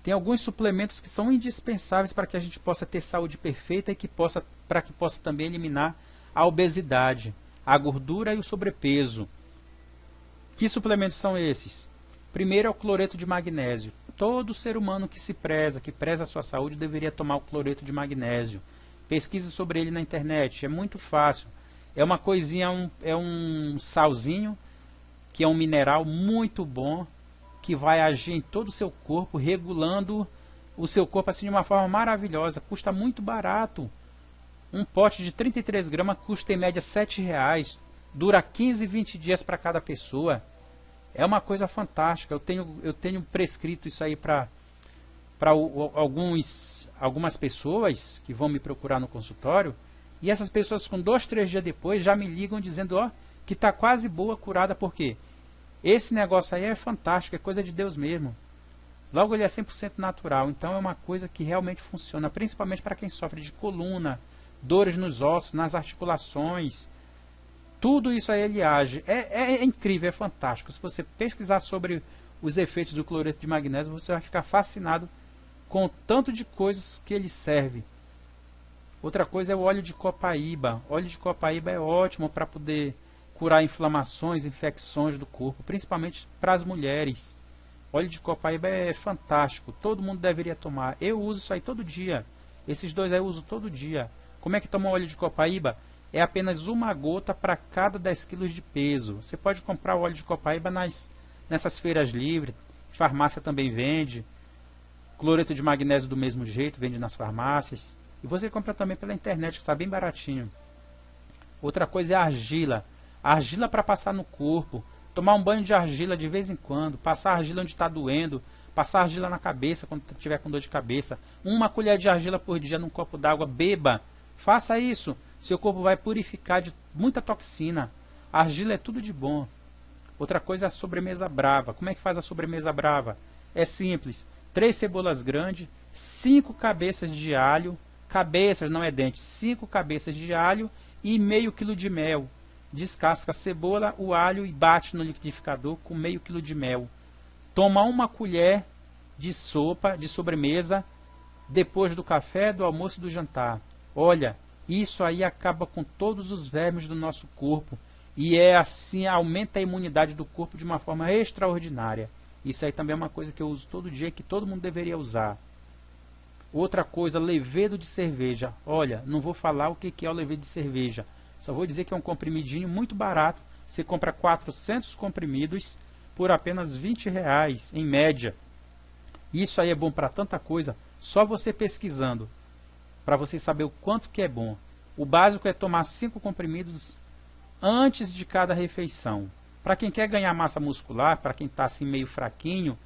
Tem alguns suplementos que são indispensáveis para que a gente possa ter saúde perfeita e para que possa também eliminar a obesidade, a gordura e o sobrepeso. Que suplementos são esses? Primeiro é o cloreto de magnésio. Todo ser humano que se preza, que preza a sua saúde, deveria tomar o cloreto de magnésio. Pesquise sobre ele na internet, é muito fácil. É uma coisinha, é um salzinho, que é um mineral muito bom, que vai agir em todo o seu corpo, regulando o seu corpo assim de uma forma maravilhosa. Custa muito barato. Um pote de 33 gramas custa em média R$7. Dura 15, 20 dias para cada pessoa. É uma coisa fantástica. Eu tenho prescrito isso aí para algumas pessoas que vão me procurar no consultório. E essas pessoas com 2, 3 dias depois já me ligam dizendo que está quase boa, curada. Por quê? Esse negócio aí é fantástico, é coisa de Deus mesmo. Logo ele é 100% natural. Então é uma coisa que realmente funciona. Principalmente para quem sofre de coluna, dores nos ossos, nas articulações. Tudo isso aí ele age. É incrível, é fantástico. Se você pesquisar sobre os efeitos do cloreto de magnésio, você vai ficar fascinado com o tanto de coisas que ele serve. Outra coisa é o óleo de copaíba. O óleo de copaíba é ótimo para poder curar inflamações, infecções do corpo, principalmente para as mulheres. O óleo de copaíba é fantástico. Todo mundo deveria tomar. Eu uso isso aí todo dia. Esses dois aí eu uso todo dia. Como é que toma o óleo de copaíba? É apenas uma gota para cada 10 kg de peso. Você pode comprar o óleo de copaíba nessas feiras livres. Farmácia também vende. Cloreto de magnésio do mesmo jeito, vende nas farmácias. E você compra também pela internet, que está bem baratinho. Outra coisa é a argila. Argila para passar no corpo. Tomar um banho de argila de vez em quando. Passar argila onde está doendo. Passar argila na cabeça quando estiver com dor de cabeça. Uma colher de argila por dia num copo d'água. Beba. Faça isso. Seu corpo vai purificar de muita toxina. A argila é tudo de bom. Outra coisa é a sobremesa brava. Como é que faz a sobremesa brava? É simples. 3 cebolas grandes, 5 cabeças de alho. Cabeças, não é dente. 5 cabeças de alho e meio quilo de mel. Descasca a cebola, o alho e bate no liquidificador com meio quilo de mel. Toma uma colher de sopa, de sobremesa, depois do café, do almoço e do jantar. Olha, isso aí acaba com todos os vermes do nosso corpo. E é assim, aumenta a imunidade do corpo de uma forma extraordinária. Isso aí também é uma coisa que eu uso todo dia e que todo mundo deveria usar. Outra coisa, levedo de cerveja. Olha, não vou falar o que é o levedo de cerveja. Só vou dizer que é um comprimidinho muito barato. Você compra 400 comprimidos, por apenas R$20, em média. Isso aí é bom para tanta coisa, só você pesquisando, para você saber o quanto que é bom. O básico é tomar 5 comprimidos antes de cada refeição. Para quem quer ganhar massa muscular, para quem está assim meio fraquinho,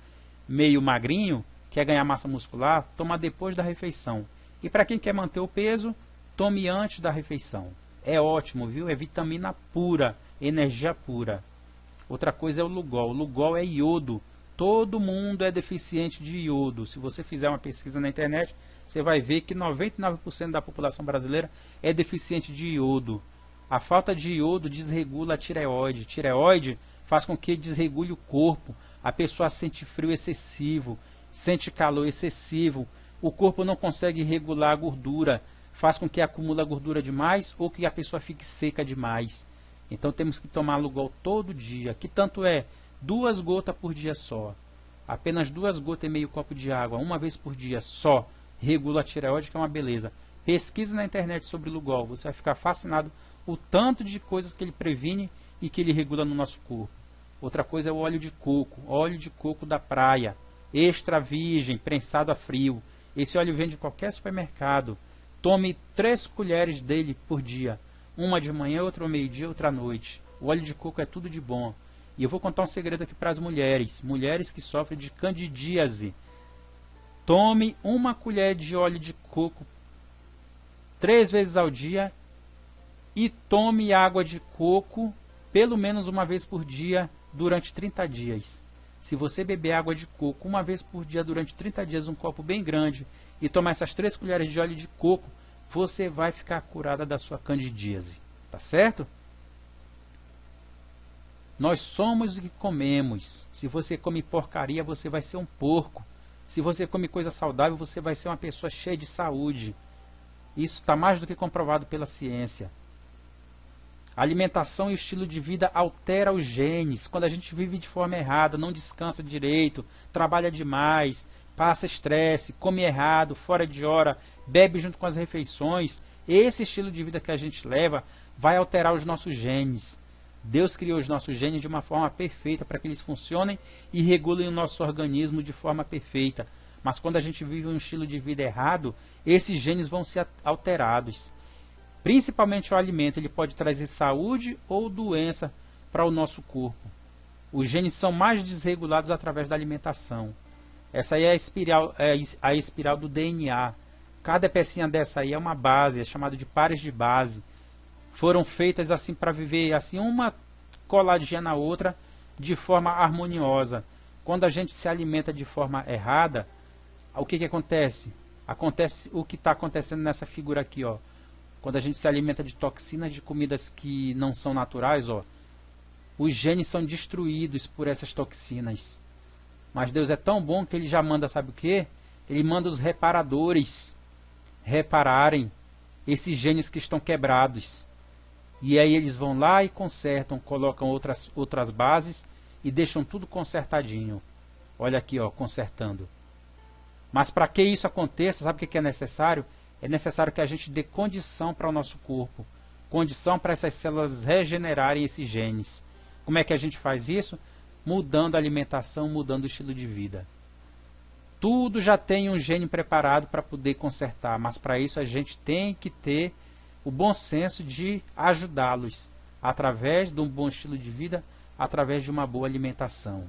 meio magrinho, quer ganhar massa muscular, toma depois da refeição. E para quem quer manter o peso, tome antes da refeição. É ótimo, viu? É vitamina pura, energia pura. Outra coisa é o Lugol. O Lugol é iodo. Todo mundo é deficiente de iodo. Se você fizer uma pesquisa na internet, você vai ver que 99% da população brasileira é deficiente de iodo. A falta de iodo desregula a tireoide. Tireoide faz com que desregule o corpo. A pessoa sente frio excessivo, sente calor excessivo. O corpo não consegue regular a gordura. Faz com que acumule gordura demais ou que a pessoa fique seca demais. Então temos que tomar Lugol todo dia. Que tanto é? 2 gotas por dia só. Apenas 2 gotas e meio copo de água, uma vez por dia só. Regula a tireoide, que é uma beleza. Pesquise na internet sobre Lugol. Você vai ficar fascinado o tanto de coisas que ele previne e que ele regula no nosso corpo. Outra coisa é o óleo de coco. Óleo de coco da praia. Extra virgem, prensado a frio. Esse óleo vende em qualquer supermercado. Tome 3 colheres dele por dia. Uma de manhã, outra ao meio-dia, outra à noite. O óleo de coco é tudo de bom. E eu vou contar um segredo aqui para as mulheres. Mulheres que sofrem de candidíase. Tome 1 colher de óleo de coco 3 vezes ao dia. E tome água de coco pelo menos uma vez por dia durante 30 dias. Se você beber água de coco uma vez por dia durante 30 dias, um copo bem grande, e tomar essas 3 colheres de óleo de coco, você vai ficar curada da sua candidíase. Tá certo? Nós somos o que comemos. Se você come porcaria, você vai ser um porco. Se você come coisa saudável, você vai ser uma pessoa cheia de saúde. Isso está mais do que comprovado pela ciência. A alimentação e o estilo de vida altera os genes. Quando a gente vive de forma errada, não descansa direito, trabalha demais, passa estresse, come errado, fora de hora, bebe junto com as refeições, esse estilo de vida que a gente leva vai alterar os nossos genes. Deus criou os nossos genes de uma forma perfeita para que eles funcionem e regulem o nosso organismo de forma perfeita. Mas quando a gente vive um estilo de vida errado, esses genes vão ser alterados. Principalmente o alimento, ele pode trazer saúde ou doença para o nosso corpo. Os genes são mais desregulados através da alimentação. Essa aí é a espiral do DNA. Cada pecinha dessa aí é uma base, é chamado de pares de base. Foram feitas assim para viver assim uma coladinha na outra de forma harmoniosa. Quando a gente se alimenta de forma errada, o que acontece? Acontece o que está acontecendo nessa figura aqui, ó. Quando a gente se alimenta de toxinas de comidas que não são naturais, ó, os genes são destruídos por essas toxinas. Mas Deus é tão bom que ele já manda, sabe o quê? Ele manda os reparadores repararem esses genes que estão quebrados. E aí eles vão lá e consertam, colocam outras bases e deixam tudo consertadinho. Olha aqui, ó, consertando. Mas para que isso aconteça, sabe o que é necessário? É necessário que a gente dê condição para o nosso corpo. Condição para essas células regenerarem esses genes. Como é que a gente faz isso? Mudando a alimentação, mudando o estilo de vida. Tudo já tem um gene preparado para poder consertar, mas para isso a gente tem que ter o bom senso de ajudá-los através de um bom estilo de vida, através de uma boa alimentação.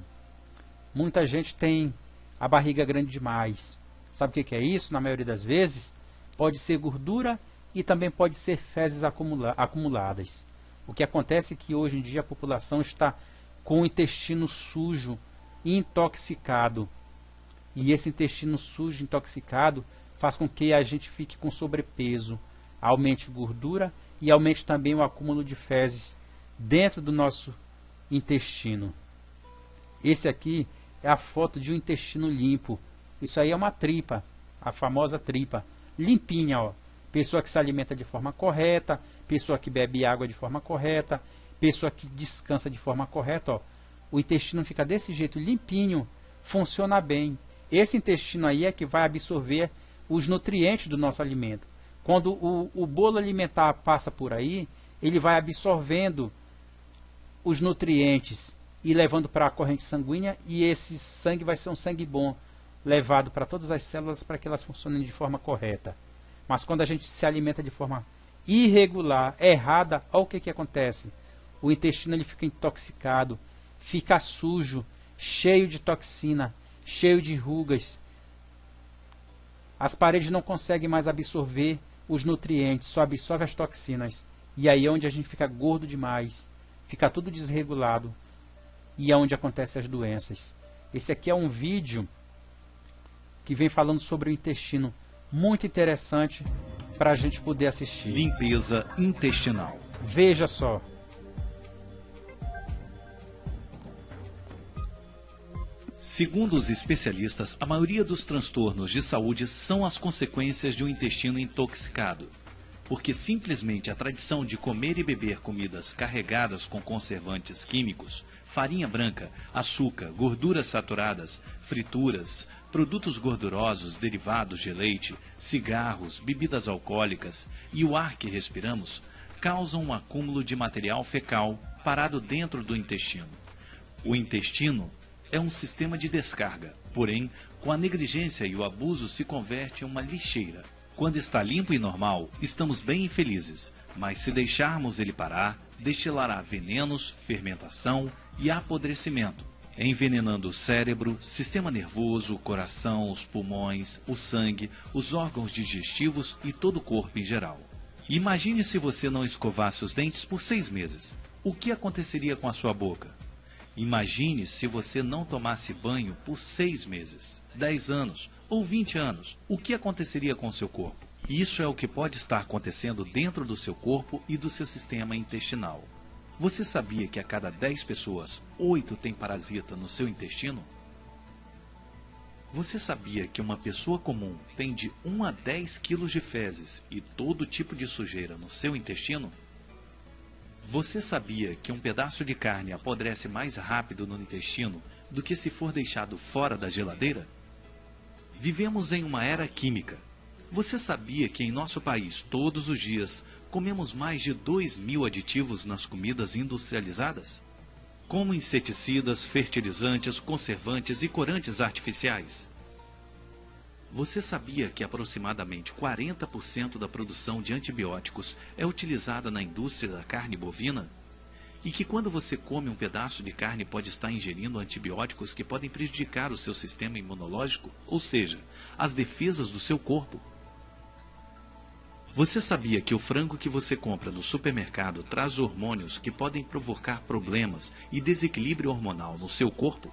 Muita gente tem a barriga grande demais. Sabe o que é isso? Na maioria das vezes, pode ser gordura e também pode ser fezes acumuladas. O que acontece é que hoje em dia a população está com o intestino sujo e intoxicado. E esse intestino sujo e intoxicado faz com que a gente fique com sobrepeso, aumente gordura e aumente também o acúmulo de fezes dentro do nosso intestino. Esse aqui é a foto de um intestino limpo. Isso aí é uma tripa, a famosa tripa. Limpinha, ó. Pessoa que se alimenta de forma correta, pessoa que bebe água de forma correta, pessoa que descansa de forma correta, ó. O intestino fica desse jeito, limpinho, funciona bem. Esse intestino aí é que vai absorver os nutrientes do nosso alimento. Quando o bolo alimentar passa por aí, ele vai absorvendo os nutrientes e levando para a corrente sanguínea, e esse sangue vai ser um sangue bom, levado para todas as células para que elas funcionem de forma correta. Mas quando a gente se alimenta de forma irregular, errada, olha o que acontece. O intestino ele fica intoxicado, fica sujo, cheio de toxina, cheio de rugas. As paredes não conseguem mais absorver os nutrientes, só absorve as toxinas. E aí é onde a gente fica gordo demais, fica tudo desregulado. E é onde acontecem as doenças. Esse aqui é um vídeo que vem falando sobre o intestino, muito interessante para a gente poder assistir. Limpeza intestinal. Veja só. Segundo os especialistas, a maioria dos transtornos de saúde são as consequências de um intestino intoxicado, porque simplesmente a tradição de comer e beber comidas carregadas com conservantes químicos, farinha branca, açúcar, gorduras saturadas, frituras, produtos gordurosos derivados de leite, cigarros, bebidas alcoólicas e o ar que respiramos, causam um acúmulo de material fecal parado dentro do intestino. O intestino é um sistema de descarga, porém, com a negligência e o abuso se converte em uma lixeira. Quando está limpo e normal, estamos bem e felizes, mas se deixarmos ele parar, destilará venenos, fermentação e apodrecimento, envenenando o cérebro, sistema nervoso, o coração, os pulmões, o sangue, os órgãos digestivos e todo o corpo em geral. Imagine se você não escovasse os dentes por 6 meses. O que aconteceria com a sua boca? Imagine se você não tomasse banho por 6 meses, 10 anos ou 20 anos. O que aconteceria com o seu corpo? Isso é o que pode estar acontecendo dentro do seu corpo e do seu sistema intestinal. Você sabia que a cada 10 pessoas, 8 têm parasita no seu intestino? Você sabia que uma pessoa comum tem de 1 a 10 quilos de fezes e todo tipo de sujeira no seu intestino? Você sabia que um pedaço de carne apodrece mais rápido no intestino do que se for deixado fora da geladeira? Vivemos em uma era química. Você sabia que em nosso país, todos os dias, comemos mais de 2.000 aditivos nas comidas industrializadas? Como inseticidas, fertilizantes, conservantes e corantes artificiais. Você sabia que aproximadamente 40% da produção de antibióticos é utilizada na indústria da carne bovina? E que quando você come um pedaço de carne pode estar ingerindo antibióticos que podem prejudicar o seu sistema imunológico, ou seja, as defesas do seu corpo? Você sabia que o frango que você compra no supermercado traz hormônios que podem provocar problemas e desequilíbrio hormonal no seu corpo?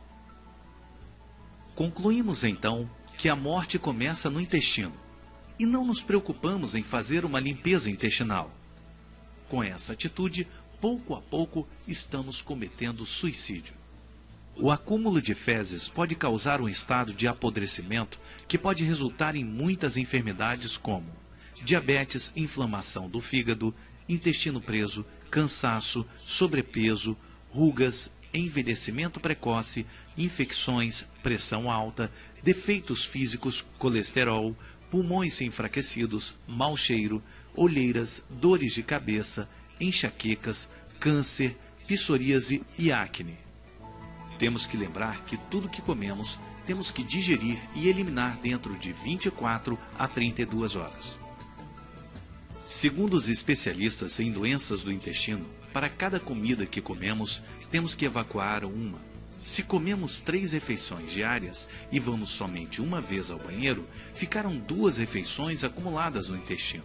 Concluímos então que a morte começa no intestino e não nos preocupamos em fazer uma limpeza intestinal. Com essa atitude, pouco a pouco estamos cometendo suicídio. O acúmulo de fezes pode causar um estado de apodrecimento que pode resultar em muitas enfermidades como diabetes, inflamação do fígado, intestino preso, cansaço, sobrepeso, rugas, envelhecimento precoce, infecções, pressão alta, defeitos físicos, colesterol, pulmões enfraquecidos, mau cheiro, olheiras, dores de cabeça, enxaquecas, câncer, psoríase e acne. Temos que lembrar que tudo que comemos temos que digerir e eliminar dentro de 24 a 32 horas. Segundo os especialistas em doenças do intestino, para cada comida que comemos, temos que evacuar uma. Se comemos 3 refeições diárias e vamos somente uma vez ao banheiro, ficaram 2 refeições acumuladas no intestino.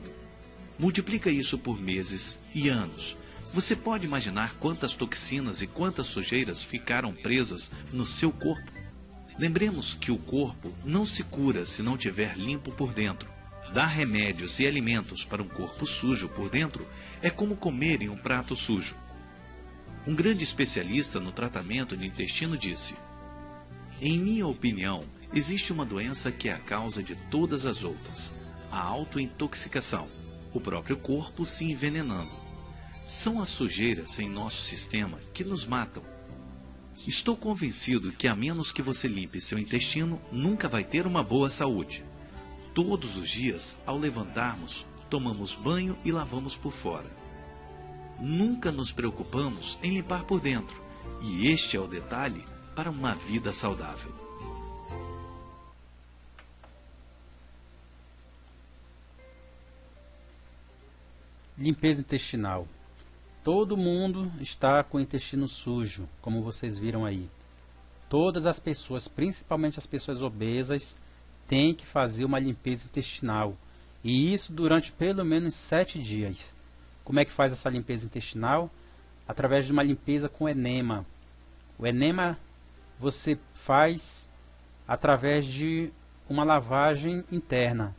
Multiplica isso por meses e anos. Você pode imaginar quantas toxinas e quantas sujeiras ficaram presas no seu corpo? Lembremos que o corpo não se cura se não tiver limpo por dentro. Dar remédios e alimentos para um corpo sujo por dentro é como comer em um prato sujo. Um grande especialista no tratamento do intestino disse: "Em minha opinião, existe uma doença que é a causa de todas as outras, a autointoxicação, o próprio corpo se envenenando. São as sujeiras em nosso sistema que nos matam. Estou convencido que a menos que você limpe seu intestino, nunca vai ter uma boa saúde. Todos os dias, ao levantarmos, tomamos banho e lavamos por fora. Nunca nos preocupamos em limpar por dentro E este é o detalhe para uma vida saudável. Limpeza intestinal. Todo mundo está com o intestino sujo, como vocês viram aí. Todas as pessoas, principalmente as pessoas obesas, têm que fazer uma limpeza intestinal. E isso durante pelo menos 7 dias. Como é que faz essa limpeza intestinal? Através de uma limpeza com enema. O enema você faz através de uma lavagem interna.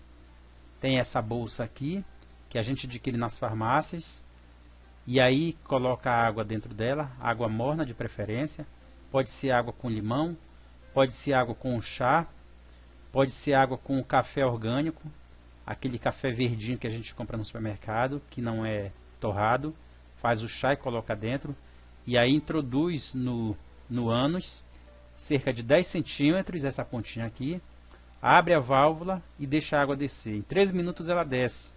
Tem essa bolsa aqui, que a gente adquire nas farmácias, e aí coloca água dentro dela, água morna de preferência, pode ser água com limão, pode ser água com chá, pode ser água com café orgânico, aquele café verdinho que a gente compra no supermercado, que não é torrado, faz o chá e coloca dentro, e aí introduz no ânus, cerca de 10 centímetros, essa pontinha aqui, abre a válvula e deixa a água descer. Em 3 minutos ela desce.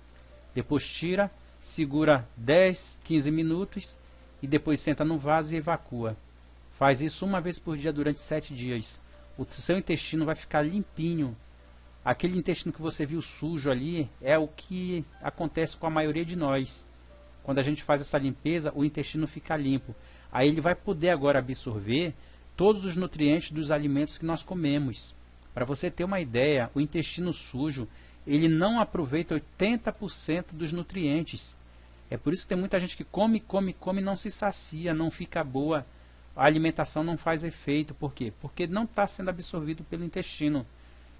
Depois tira, segura 10, 15 minutos e depois senta no vaso e evacua. Faz isso uma vez por dia durante 7 dias. O seu intestino vai ficar limpinho. Aquele intestino que você viu sujo ali é o que acontece com a maioria de nós. Quando a gente faz essa limpeza, o intestino fica limpo. Aí ele vai poder agora absorver todos os nutrientes dos alimentos que nós comemos. Para você ter uma ideia, o intestino sujo ele não aproveita 80% dos nutrientes. É por isso que tem muita gente que come e não se sacia, não fica boa. A alimentação não faz efeito. Por quê? Porque não está sendo absorvido pelo intestino.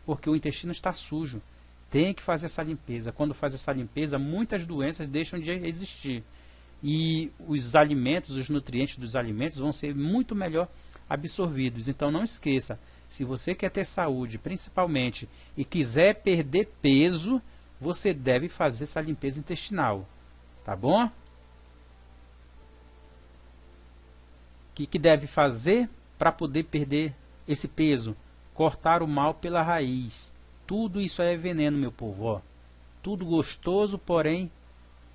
Porque o intestino está sujo. Tem que fazer essa limpeza. Quando faz essa limpeza, muitas doenças deixam de existir. E os alimentos, os nutrientes dos alimentos vão ser muito melhor absorvidos. Então não esqueça. Se você quer ter saúde, principalmente, e quiser perder peso, você deve fazer essa limpeza intestinal. Tá bom? O que deve fazer para poder perder esse peso? Cortar o mal pela raiz. Tudo isso é veneno, meu povo. Ó. Tudo gostoso, porém,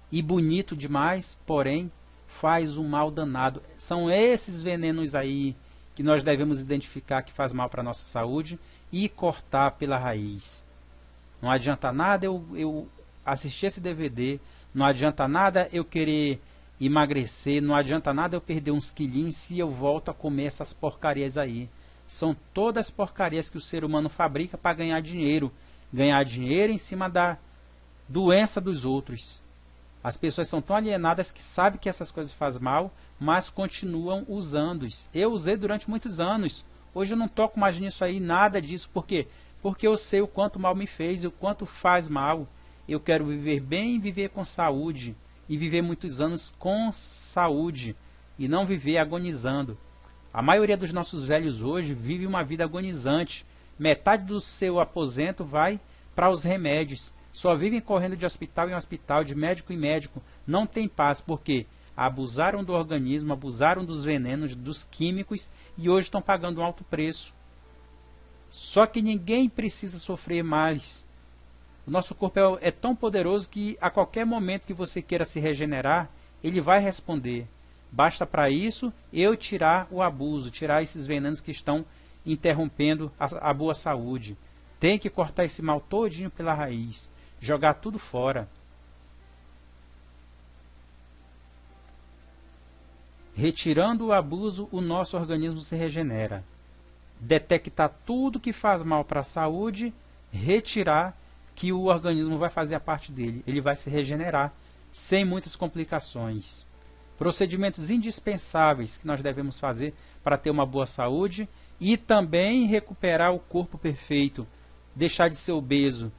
e bonito demais, porém, faz um mal danado. São esses venenos aí que nós devemos identificar que faz mal para a nossa saúde e cortar pela raiz. Não adianta nada eu assistir esse DVD, não adianta nada eu querer emagrecer, não adianta nada eu perder uns quilinhos se eu volto a comer essas porcarias aí. São todas porcarias que o ser humano fabrica para ganhar dinheiro. Ganhar dinheiro em cima da doença dos outros. As pessoas são tão alienadas que sabem que essas coisas fazem mal, mas continuam usando-os. Eu usei durante muitos anos. Hoje eu não toco mais nisso aí, nada disso. Por quê? Porque eu sei o quanto mal me fez e o quanto faz mal. Eu quero viver bem, viver com saúde. E viver muitos anos com saúde. E não viver agonizando. A maioria dos nossos velhos hoje vive uma vida agonizante. Metade do seu aposento vai para os remédios. Só vivem correndo de hospital em hospital, de médico em médico. Não tem paz. Por quê? Abusaram do organismo, abusaram dos venenos, dos químicos e hoje estão pagando um alto preço. Só que ninguém precisa sofrer mais. O nosso corpo é tão poderoso que a qualquer momento que você queira se regenerar, ele vai responder. Basta para isso eu tirar o abuso, tirar esses venenos que estão interrompendo a boa saúde. Tem que cortar esse mal todinho pela raiz, jogar tudo fora. Retirando o abuso, o nosso organismo se regenera. Detectar tudo que faz mal para a saúde, retirar, que o organismo vai fazer a parte dele. Ele vai se regenerar, sem muitas complicações. Procedimentos indispensáveis que nós devemos fazer para ter uma boa saúde e também recuperar o corpo perfeito, deixar de ser obeso,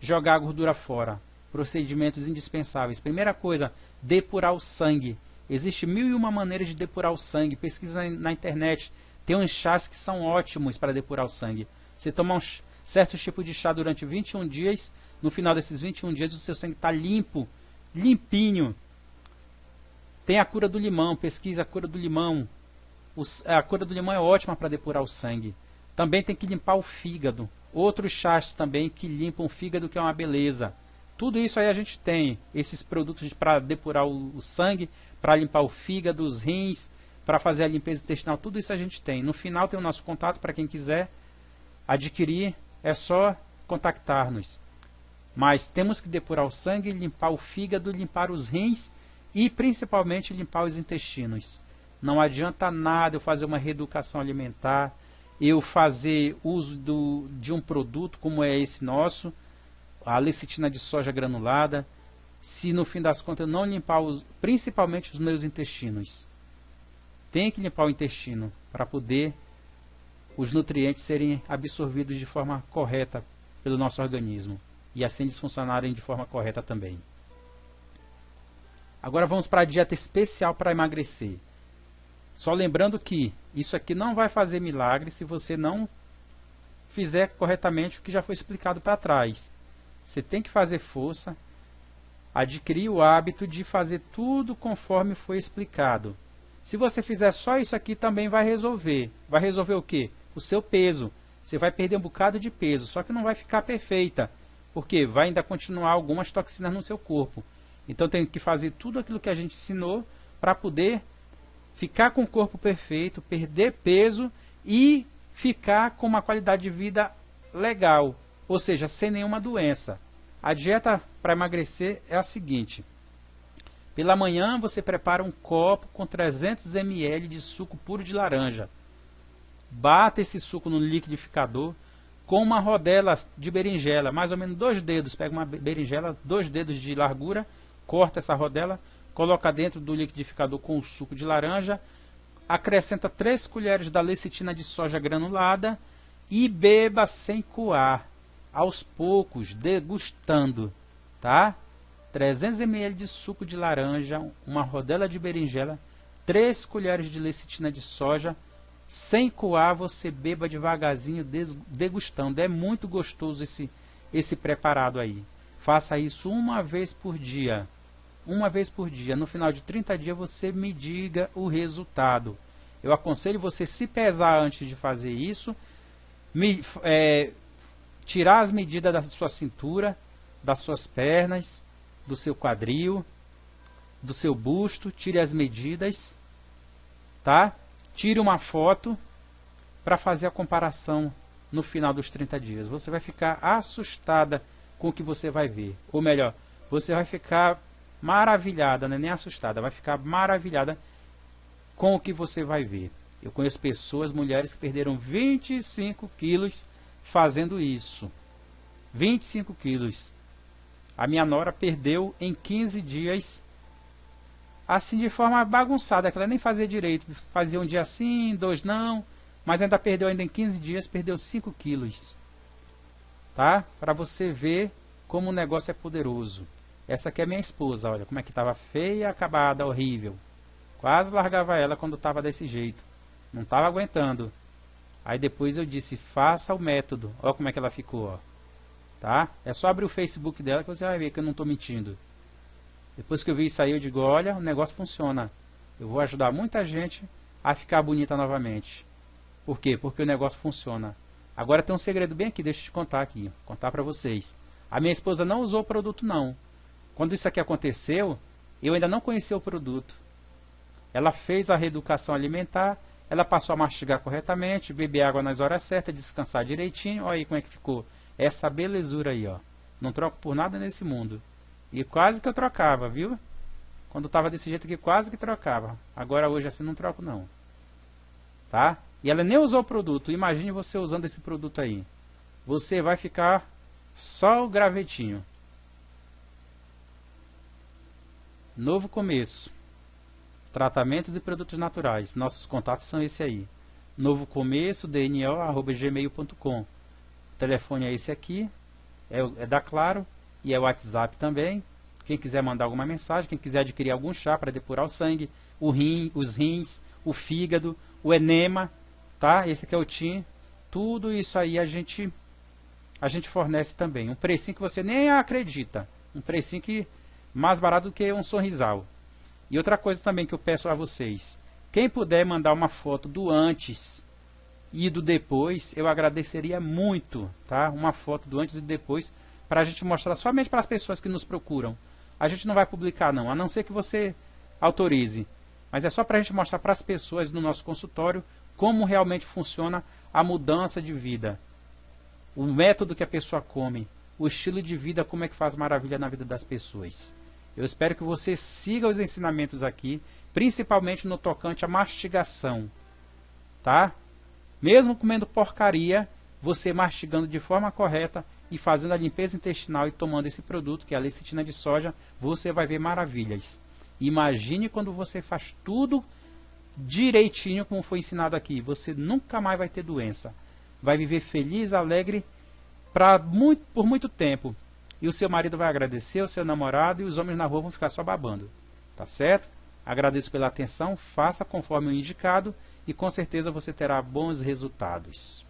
jogar a gordura fora. Procedimentos indispensáveis. Primeira coisa, depurar o sangue. Existe 1001 maneiras de depurar o sangue. Pesquisa na internet. Tem uns chás que são ótimos para depurar o sangue. Você toma um certo tipo de chá durante 21 dias. No final desses 21 dias, o seu sangue está limpo, limpinho. Tem a cura do limão. Pesquisa a cura do limão. A cura do limão é ótima para depurar o sangue. Também tem que limpar o fígado. Outros chás também que limpam o fígado, que é uma beleza. Tudo isso aí a gente tem. Esses produtos para depurar o sangue, para limpar o fígado, os rins, para fazer a limpeza intestinal, tudo isso a gente tem. No final tem o nosso contato para quem quiser adquirir, é só contactar-nos. Mas temos que depurar o sangue, limpar o fígado, limpar os rins e principalmente limpar os intestinos. Não adianta nada eu fazer uma reeducação alimentar, eu fazer uso de um produto como é esse nosso, a lecitina de soja granulada, se no fim das contas eu não limpar principalmente os meus intestinos. Tem que limpar o intestino para poder os nutrientes serem absorvidos de forma correta pelo nosso organismo e assim eles funcionarem de forma correta também. Agora vamos para a dieta especial para emagrecer. Só lembrando que isso aqui não vai fazer milagre se você não fizer corretamente o que já foi explicado para trás. Você tem que fazer força, adquirir o hábito de fazer tudo conforme foi explicado. Se você fizer só isso aqui também vai resolver. Vai resolver o quê? O seu peso. Você vai perder um bocado de peso, só que não vai ficar perfeita, porque vai ainda continuar algumas toxinas no seu corpo. Então tem que fazer tudo aquilo que a gente ensinou para poder ficar com o corpo perfeito, perder peso e ficar com uma qualidade de vida legal, ou seja, sem nenhuma doença. A dieta para emagrecer é a seguinte: pela manhã você prepara um copo com 300 ml de suco puro de laranja. Bata esse suco no liquidificador com uma rodela de berinjela, mais ou menos 2 dedos. Pega uma berinjela, 2 dedos de largura, corta essa rodela, coloca dentro do liquidificador com o suco de laranja, acrescenta 3 colheres da lecitina de soja granulada e beba sem coar, aos poucos, degustando, tá? 300 ml de suco de laranja, uma rodela de berinjela, 3 colheres de lecitina de soja, sem coar, você beba devagarzinho, degustando. É muito gostoso esse preparado aí. Faça isso uma vez por dia. Uma vez por dia. No final de 30 dias você me diga o resultado. Eu aconselho você se pesar antes de fazer isso, tirar as medidas da sua cintura, das suas pernas, do seu quadril, do seu busto, tire as medidas, tá? Tire uma foto para fazer a comparação no final dos 30 dias. Você vai ficar assustada com o que você vai ver. Ou melhor, você vai ficar maravilhada, não é nem assustada, vai ficar maravilhada com o que você vai ver. Eu conheço pessoas, mulheres que perderam 25 quilos fazendo isso. 25 quilos. A minha nora perdeu em 15 dias, assim de forma bagunçada, que ela nem fazia direito. Fazia um dia sim, 2 não, mas ainda perdeu ainda em 15 dias, perdeu 5 quilos. Tá? Para você ver como o negócio é poderoso. Essa aqui é minha esposa, olha como é que estava feia, acabada, horrível. Quase largava ela quando estava desse jeito. Não estava aguentando. Aí depois eu disse, faça o método. Olha como é que ela ficou, ó. Tá? É só abrir o Facebook dela que você vai ver que eu não estou mentindo. Depois que eu vi isso aí, eu digo, olha, o negócio funciona. Eu vou ajudar muita gente a ficar bonita novamente. Por quê? Porque o negócio funciona. Agora tem um segredo bem aqui, deixa eu te contar aqui. Contar para vocês. A minha esposa não usou o produto não. Quando isso aqui aconteceu, eu ainda não conhecia o produto. Ela fez a reeducação alimentar, ela passou a mastigar corretamente, beber água nas horas certas, descansar direitinho. Olha aí como é que ficou. Essa belezura aí, ó. Não troco por nada nesse mundo. E quase que eu trocava, viu? Quando estava desse jeito aqui, quase que trocava. Agora hoje assim não troco não. Tá? E ela nem usou o produto. Imagine você usando esse produto aí. Você vai ficar só o gravetinho. Novo começo. Tratamentos e produtos naturais. Nossos contatos são esse aí. Novo começo, dno@gmail.com. O telefone é esse aqui. É da Claro. E é o WhatsApp também. Quem quiser mandar alguma mensagem, quem quiser adquirir algum chá para depurar o sangue, os rins, o fígado, o enema, tá? Esse aqui é o TIM. Tudo isso aí a gente fornece também. Um precinho que você nem acredita. Um precinho que mais barato do que um sorrisal. E outra coisa também que eu peço a vocês. Quem puder mandar uma foto do antes e do depois, eu agradeceria muito, tá? Uma foto do antes e do depois, para a gente mostrar somente para as pessoas que nos procuram. A gente não vai publicar não, a não ser que você autorize. Mas é só para a gente mostrar para as pessoas no nosso consultório como realmente funciona a mudança de vida. O método que a pessoa come, o estilo de vida, como é que faz maravilha na vida das pessoas. Eu espero que você siga os ensinamentos aqui, principalmente no tocante à mastigação, tá? Mesmo comendo porcaria, você mastigando de forma correta e fazendo a limpeza intestinal e tomando esse produto, que é a lecitina de soja, você vai ver maravilhas. Imagine quando você faz tudo direitinho como foi ensinado aqui. Você nunca mais vai ter doença. Vai viver feliz, alegre por muito tempo. E o seu marido vai agradecer, o seu namorado, e os homens na rua vão ficar só babando. Tá certo? Agradeço pela atenção, faça conforme o indicado e com certeza você terá bons resultados.